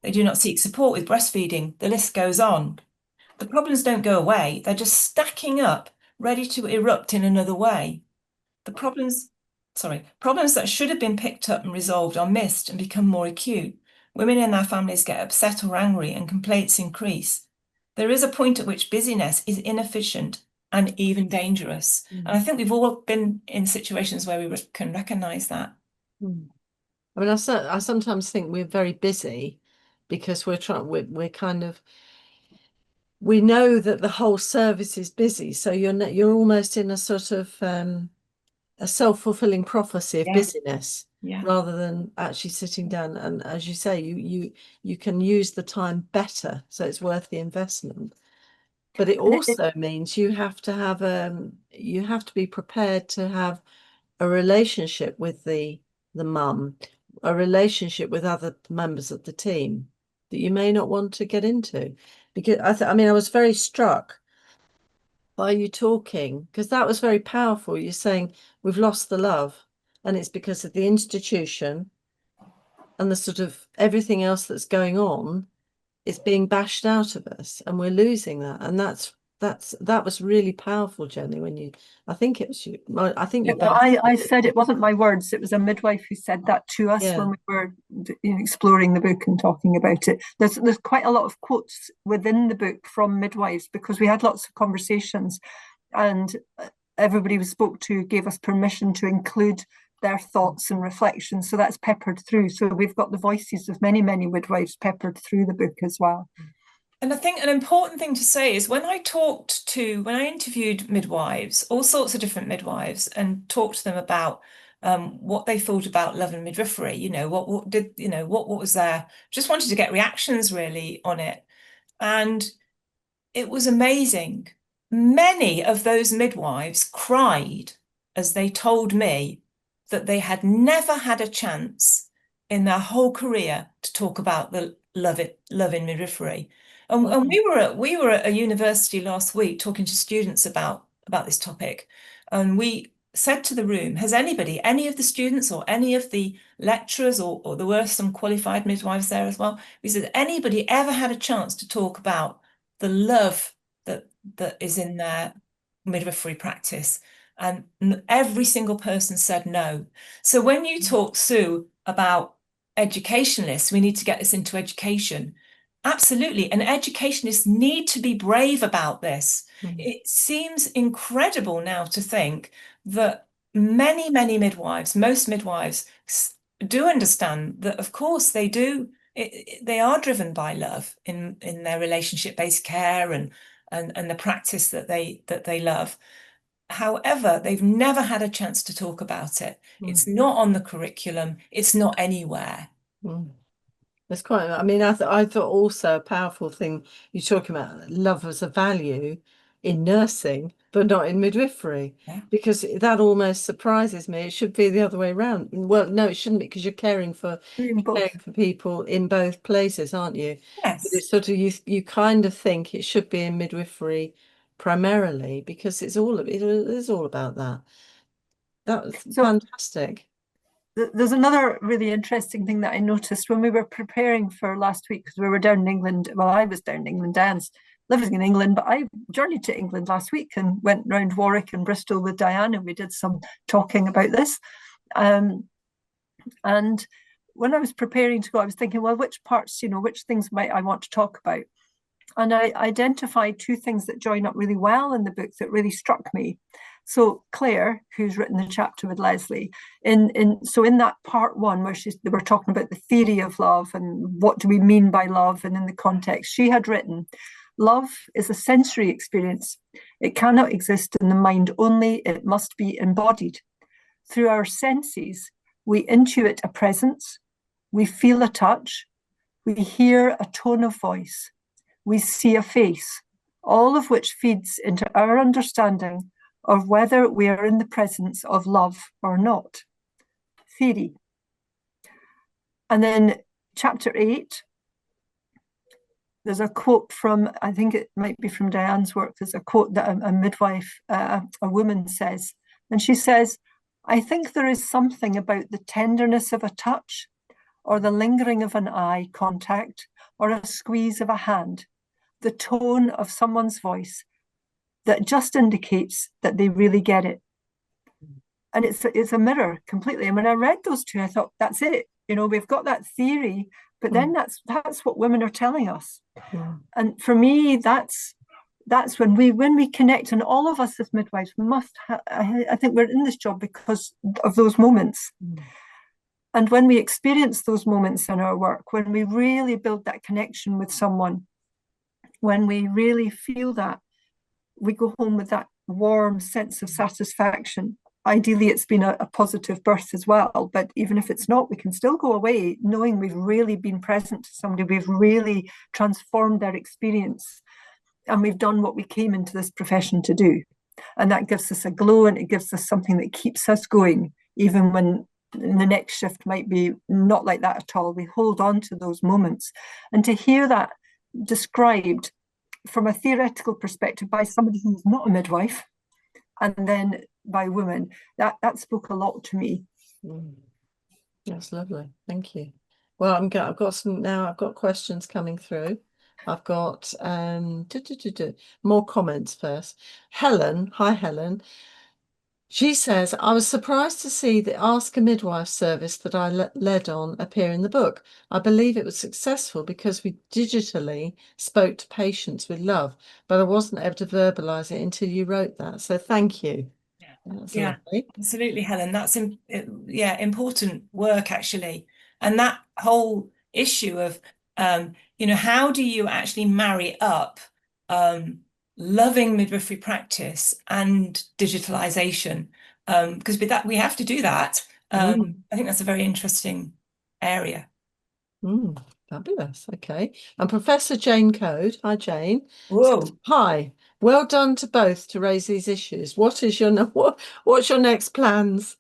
They do not seek support with breastfeeding. The list goes on. The problems don't go away. They're just stacking up, ready to erupt in another way. The problems that should have been picked up and resolved are missed and become more acute. Women and their families get upset or angry and complaints increase. There is a point at which busyness is inefficient and even dangerous. And I think we've all been in situations where we can recognise that. I mean, I sometimes think we're very busy because we know that the whole service is busy. So you're almost in a sort of a self-fulfilling prophecy of busyness, rather than actually sitting down. And as you say, you can use the time better, so it's worth the investment. But it also means you have to be prepared to have a relationship with the mum, a relationship with other members of the team that you may not want to get into. Because I mean, I was very struck by you talking, because that was very powerful. You're saying we've lost the love, and it's because of the institution and the sort of everything else that's going on. It's being bashed out of us, and we're losing that. And that was really powerful, Jenny. I think it was you. I think you. I said, it wasn't my words. It was a midwife who said that to us when we were exploring the book and talking about it. There's quite a lot of quotes within the book from midwives, because we had lots of conversations, and everybody we spoke to gave us permission to include their thoughts and reflections. So that's peppered through. So we've got the voices of many, many midwives peppered through the book as well. And I think an important thing to say is when I interviewed midwives, all sorts of different midwives, and talked to them about what they thought about love and midwifery, what was there, just wanted to get reactions really on it. And it was amazing. Many of those midwives cried as they told me that they had never had a chance in their whole career to talk about the love in midwifery. And we were at a university last week talking to students about this topic, and we said to the room, has anybody, any of the students or any of the lecturers, or there were some qualified midwives there as well, we said, anybody ever had a chance to talk about the love that is in their midwifery practice? And every single person said no. So when you talk, Sue, about educationalists, we need to get this into education. Absolutely. And educationists need to be brave about this. It seems incredible now to think that many midwives, most midwives do understand that, of course, they do. They are driven by love in their relationship-based care and the practice that they love. However, they've never had a chance to talk about it. It's not on the curriculum. It's not anywhere. It's quite, I mean, I thought also a powerful thing you're talking about, love as a value in nursing, but not in midwifery, because that almost surprises me. It should be the other way around. Well, no, it shouldn't be, because you're caring for people in both places, aren't you? Yes. But it's sort of you kind of think it should be in midwifery primarily, because it is all about that. That was fantastic. There's another really interesting thing that I noticed when we were preparing for last week, because we were down in England. Well, I was down in England, Diane's living in England, but I journeyed to England last week and went round Warwick and Bristol with Diane, and we did some talking about this. And when I was preparing to go, I was thinking, well, which parts, which things might I want to talk about? And I identified two things that join up really well in the book that really struck me. So Claire, who's written the chapter with Leslie, in that part one where they were talking about the theory of love and what do we mean by love, and in the context, she had written, love is a sensory experience. It cannot exist in the mind only, it must be embodied. Through our senses, we intuit a presence, we feel a touch, we hear a tone of voice, we see a face, all of which feeds into our understanding of whether we are in the presence of love or not. Theory. And then chapter 8, there's a quote from, I think it might be from Diane's work, there's a quote that a midwife, a woman says, and she says, I think there is something about the tenderness of a touch, or the lingering of an eye contact, or a squeeze of a hand, the tone of someone's voice, that just indicates that they really get it. And it's a mirror completely. And when I read those two, I thought, that's it. We've got that theory, but then that's what women are telling us. And for me, that's when we connect, and all of us as midwives must I think we're in this job because of those moments. And when we experience those moments in our work, when we really build that connection with someone, when we really feel that, we go home with that warm sense of satisfaction. Ideally, it's been a positive birth as well, but even if it's not, we can still go away knowing we've really been present to somebody, we've really transformed their experience, and we've done what we came into this profession to do. And that gives us a glow, and it gives us something that keeps us going, even when the next shift might be not like that at all. We hold on to those moments. And to hear that described from a theoretical perspective by somebody who's not a midwife, and then by women, that spoke a lot to me. That's lovely, thank you. Well, I've got questions coming through. I've got more comments first. Helen, hi Helen. She says, I was surprised to see the Ask a Midwife service that I led on appear in the book. I believe it was successful because we digitally spoke to patients with love, but I wasn't able to verbalise it until you wrote that. So thank you. Yeah, absolutely, Helen. That's important work, actually. And that whole issue of, how do you actually marry up loving midwifery practice and digitalization, because with that we have to do that. I think that's a very interesting area. Fabulous. Okay. And Professor Jane Code, hi Jane. Whoa. Says, hi, well done to both to raise these issues. What's your next plans?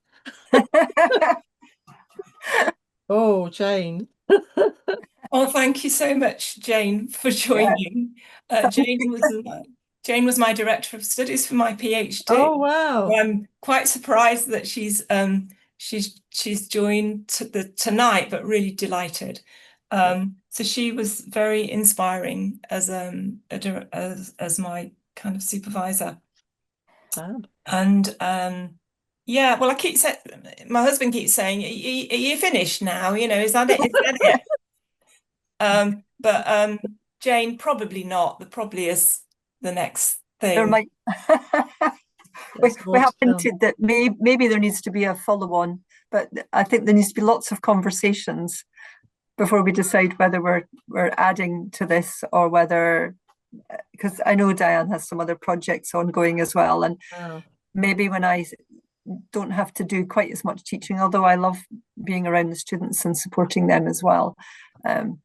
Oh, Jane. Oh, thank you so much, Jane, for joining. Jane was Jane was my director of studies for my PhD. Oh, wow. I'm quite surprised that she's joined tonight, but really delighted. So she was very inspiring as as my kind of supervisor. Fab. And yeah, well, I keep saying, my husband keeps saying, are you finished now? You know, is that it? Is that it? But Jane, probably not. There probably is the next There thing. might There's we more to have come. hinted that maybe there needs to be a follow-on, but I think there needs to be lots of conversations before we decide whether we're adding to this or whether, because I know Diane has some other projects ongoing as well, and Wow. maybe when I don't have to do quite as much teaching, although I love being around the students and supporting them as well,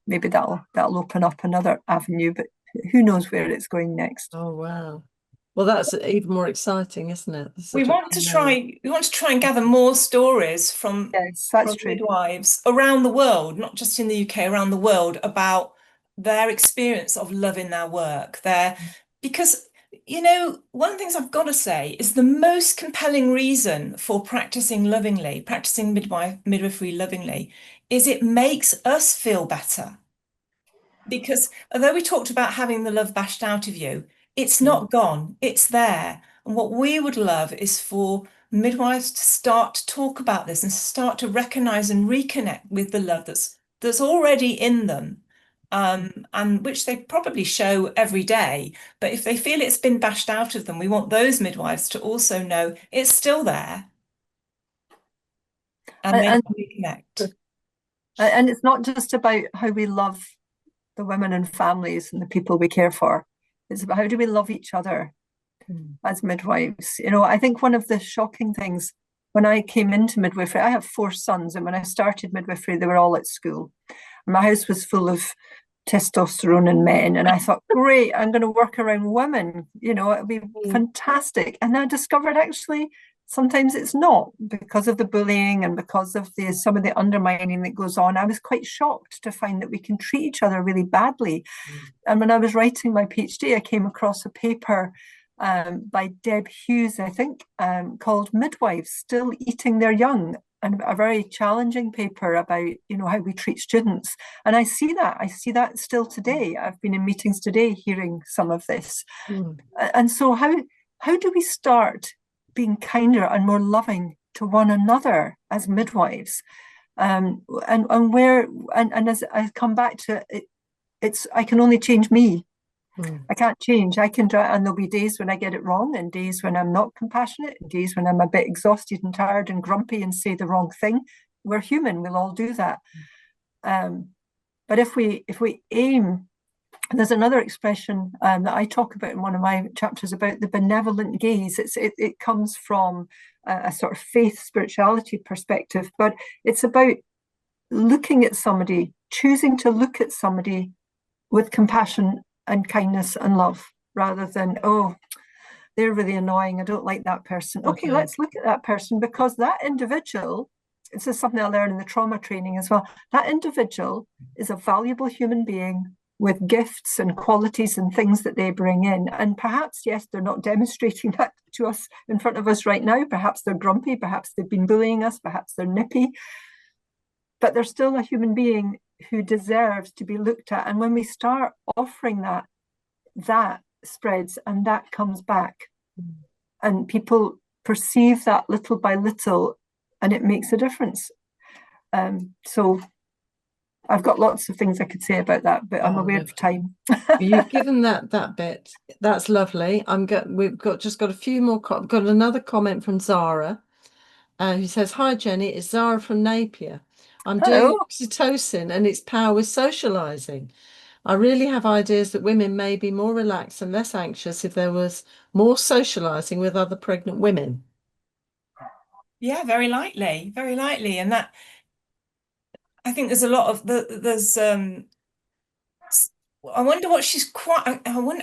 maybe that'll open up another avenue, but who knows where it's going next. Oh, wow. Well, that's even more exciting, isn't it? We want to try and gather more stories from Yes, that's true. midwives around the world, not just in the UK, around the world, about their experience of loving their work. Because, you know, one of the things I've got to say is the most compelling reason for practicing midwifery lovingly is it makes us feel better. Because although we talked about having the love bashed out of you, it's not gone, it's there. And what we would love is for midwives to start to talk about this and start to recognize and reconnect with the love that's already in them, and which they probably show every day. But if they feel it's been bashed out of them, we want those midwives to also know it's still there and they And, can reconnect. and it's not just about how we love the women and families and the people we care for. It's about how do we love each other as midwives. You know, I think one of the shocking things when I came into midwifery, I have 4 sons, and when I started midwifery, they were all at school. My house was full of testosterone and men, and I thought, great, I'm going to work around women. You know, it'll be fantastic. And I discovered actually sometimes it's not, because of the bullying and because of some of the undermining that goes on. I was quite shocked to find that we can treat each other really badly. And when I was writing my PhD, I came across a paper by Deb Hughes, I think, called Midwives Still Eating Their Young, and a very challenging paper about, you know, how we treat students. And I see that still today. I've been in meetings today hearing some of this. And so how do we start being kinder and more loving to one another as midwives? And as I come back to it, I can only change me. I can't change. I can try, and there'll be days when I get it wrong, and days when I'm not compassionate, and days when I'm a bit exhausted and tired and grumpy and say the wrong thing. We're human. We'll all do that. But if we aim, and there's another expression that I talk about in one of my chapters about the benevolent gaze. It comes from a sort of faith spirituality perspective, but it's about looking at somebody, choosing to look at somebody with compassion and kindness and love, rather than, oh, they're really annoying, I don't like that person. Okay, let's look at that person, because that individual, this is something I learned in the trauma training as well, that individual is a valuable human being with gifts and qualities and things that they bring in. And perhaps, yes, they're not demonstrating that to us in front of us right now. Perhaps they're grumpy, perhaps they've been bullying us, perhaps they're nippy, but they're still a human being who deserves to be looked at. And when we start offering that, that spreads and that comes back. And people perceive that little by little, and it makes a difference. So I've got lots of things I could say about that, but I'm aware of time. You've given that bit. That's lovely. We've got a few more. Got another comment from Zara, who says, "Hi Jenny, it's Zara from Napier. I'm doing oxytocin and its power with socializing. I really have ideas that women may be more relaxed and less anxious if there was more socializing with other pregnant women." Yeah, very likely, and that, I think there's a lot of I wonder what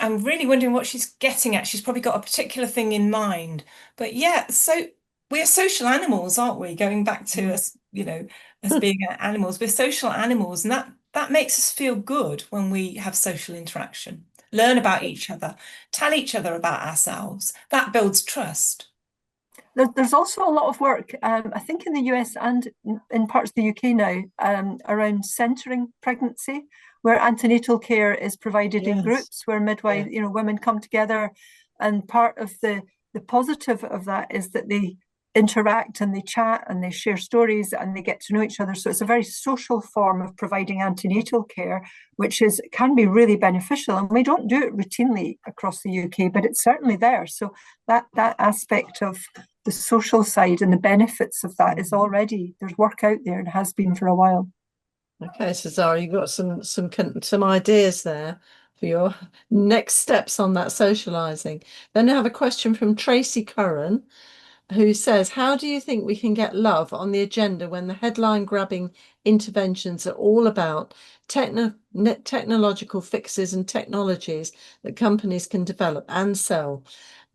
I'm really wondering what she's getting at. She's probably got a particular thing in mind. But yeah, so we're social animals, aren't we? Going back to us, you know, as being animals, we're social animals, and that makes us feel good when we have social interaction. learn about each other, tell each other about ourselves. That builds trust. There's also a lot of work, I think in the US and in parts of the UK now, around centering pregnancy, where antenatal care is provided in Yes. groups, where midwives, Yeah. women come together. And part of the positive of that is that they interact and they chat and they share stories and they get to know each other. So it's a very social form of providing antenatal care, which can be really beneficial. And we don't do it routinely across the UK, but it's certainly there. So that aspect of the social side and the benefits of that is already, there's work out there and has been for a while. Okay, so Zara, you've got some ideas there for your next steps on that socializing. Then I have a question from Tracy Curran, who says, how do you think we can get love on the agenda when the headline grabbing interventions are all about technological fixes and technologies that companies can develop and sell,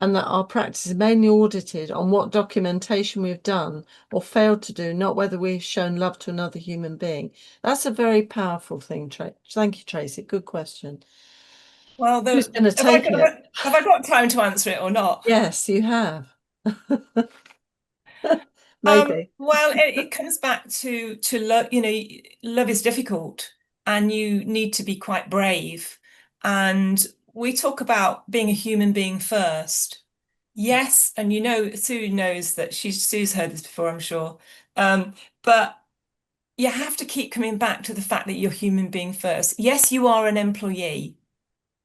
and that our practice is mainly audited on what documentation we've done or failed to do, not whether we've shown love to another human being? That's a very powerful thing, Thank you, Tracy. Good question. Well, who's going to take it? Have I got time to answer it or not? Yes, you have. Maybe. Well, it comes back to love. Love is difficult, and you need to be quite brave. And we talk about being a human being first. Yes, and Sue knows that Sue's heard this before, I'm sure. But you have to keep coming back to the fact that you're human being first. Yes, you are an employee.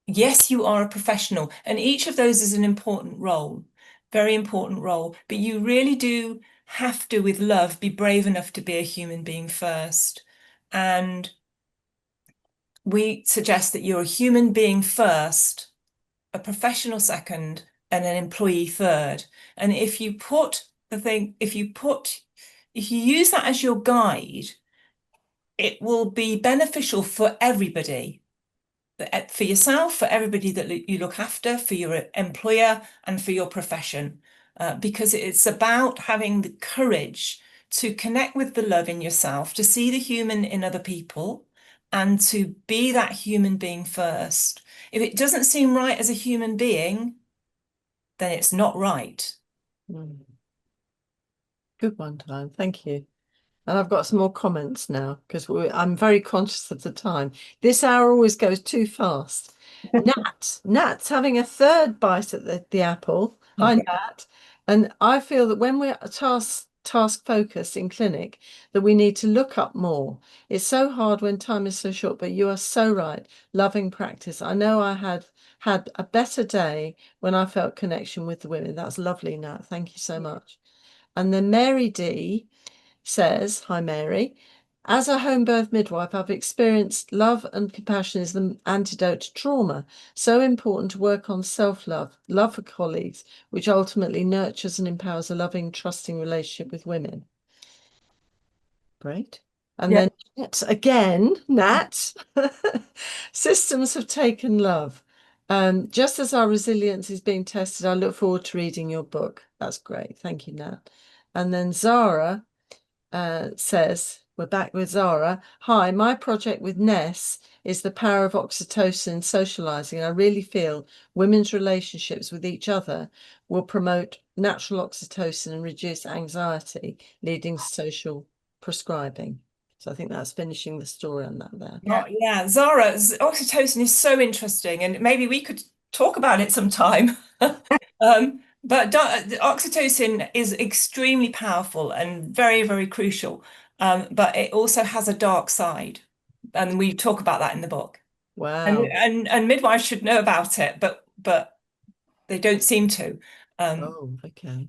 Yes, you are a professional, and each of those is an important role, very important role. But you really do have to, with love, be brave enough to be a human being first. And we suggest that you're a human being first, a professional second, and an employee third. And if you use that as your guide, it will be beneficial for everybody. For yourself, for everybody that you look after, for your employer, and for your profession, because it's about having the courage to connect with the love in yourself, to see the human in other people, and to be that human being first. If it doesn't seem right as a human being, then it's not right. Good one, Diane. Thank you. And I've got some more comments now because I'm very conscious of the time. This hour always goes too fast. Nat's having a third bite at the apple. Hi, Nat. And I feel that when we're task focused in clinic, that we need to look up more. It's so hard when time is so short, but you are so right. Loving practice. I know I had a better day when I felt connection with the women. That's lovely, Nat. Thank you so much. And then Mary D says, hi Mary, as a home birth midwife, I've experienced love and compassion is the antidote to trauma. So important to work on self-love, love for colleagues, which ultimately nurtures and empowers a loving, trusting relationship with women. Great. And then again, Nat, systems have taken love. Just as our resilience is being tested, I look forward to reading your book. That's great. Thank you, Nat. And then Zara says, we're back with Zara. Hi, my project with Ness is the power of oxytocin socializing. I really feel women's relationships with each other will promote natural oxytocin and reduce Anxiety, leading to social prescribing. So I think that's finishing the story on that there. Yeah, Zara, oxytocin is so interesting, and maybe we could talk about it sometime. But oxytocin is extremely powerful and very, very crucial. But it also has a dark side, and we talk about that in the book. Wow. And midwives should know about it, but they don't seem to. Oh, okay.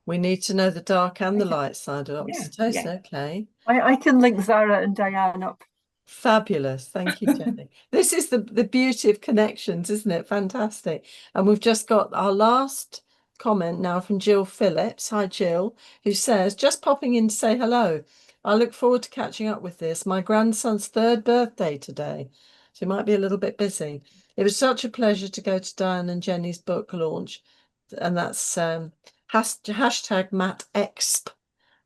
We need to know the dark and the light side of oxytocin. Yeah. Okay. I can link Zara and Diane up. Fabulous. Thank you, Jenny. This is the beauty of connections, isn't it? Fantastic. And we've just got our last comment now from Jill Phillips. Hi, Jill, who says, just popping in to say hello. I look forward to catching up with this. My grandson's 3rd birthday today, so he might be a little bit busy. It was such a pleasure to go to Diane and Jenny's book launch, and that's hashtag MatExp.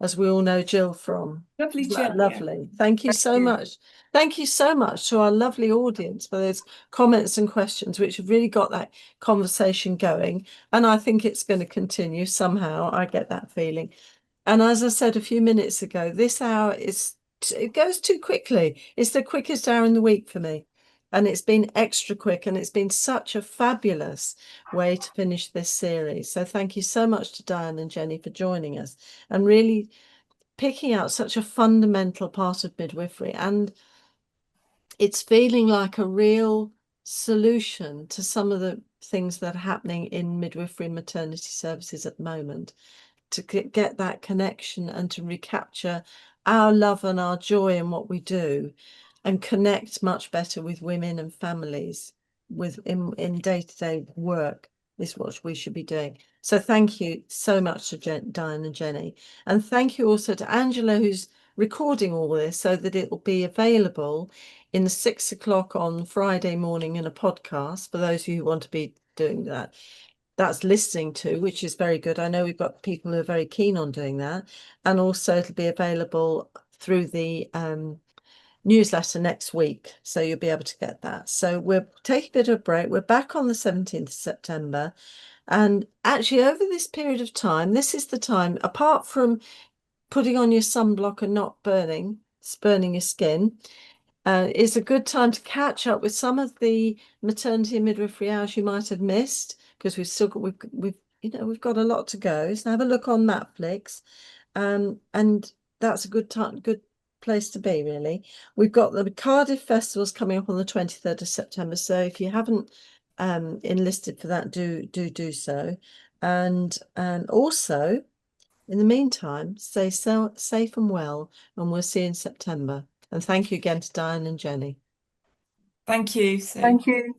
as we all know Jill from. Lovely, Jill. Lovely. Thank you so you. much. Thank you so much to our lovely audience for those comments and questions, which have really got that conversation going. And I think it's going to continue somehow. I get that feeling. And as I said a few minutes ago, this hour it goes too quickly. It's the quickest hour in the week for me. And it's been extra quick, and it's been such a fabulous way to finish this series. So thank you so much to Diane and Jenny for joining us and really picking out such a fundamental part of midwifery. And it's feeling like a real solution to some of the things that are happening in midwifery and maternity services at the moment, to get that connection and to recapture our love and our joy in what we do and connect much better with women and families in day-to-day work is what we should be doing. So thank you so much to Diane and Jenny. And thank you also to Angela, who's recording all this so that it will be available in the 6 o'clock on Friday morning in a podcast for those of you who want to be doing that. That's listening to, which is very good. I know we've got people who are very keen on doing that. And also it'll be available through the newsletter next week. So you'll be able to get that. So we'll take a bit of a break. We're back on the 17th of September. And actually over this period of time, this is the time, apart from putting on your sunblock and not burning your skin, it's a good time to catch up with some of the maternity and midwifery hours you might have missed, because we've got a lot to go. So have a look on Netflix, and that's a good place to be, really. We've got the Cardiff festivals coming up on the 23rd of September. So if you haven't enlisted for that, do so. And also, in the meantime, stay safe and well, and we'll see you in September. And thank you again to Diane and Jenny. Thank you. Thank you.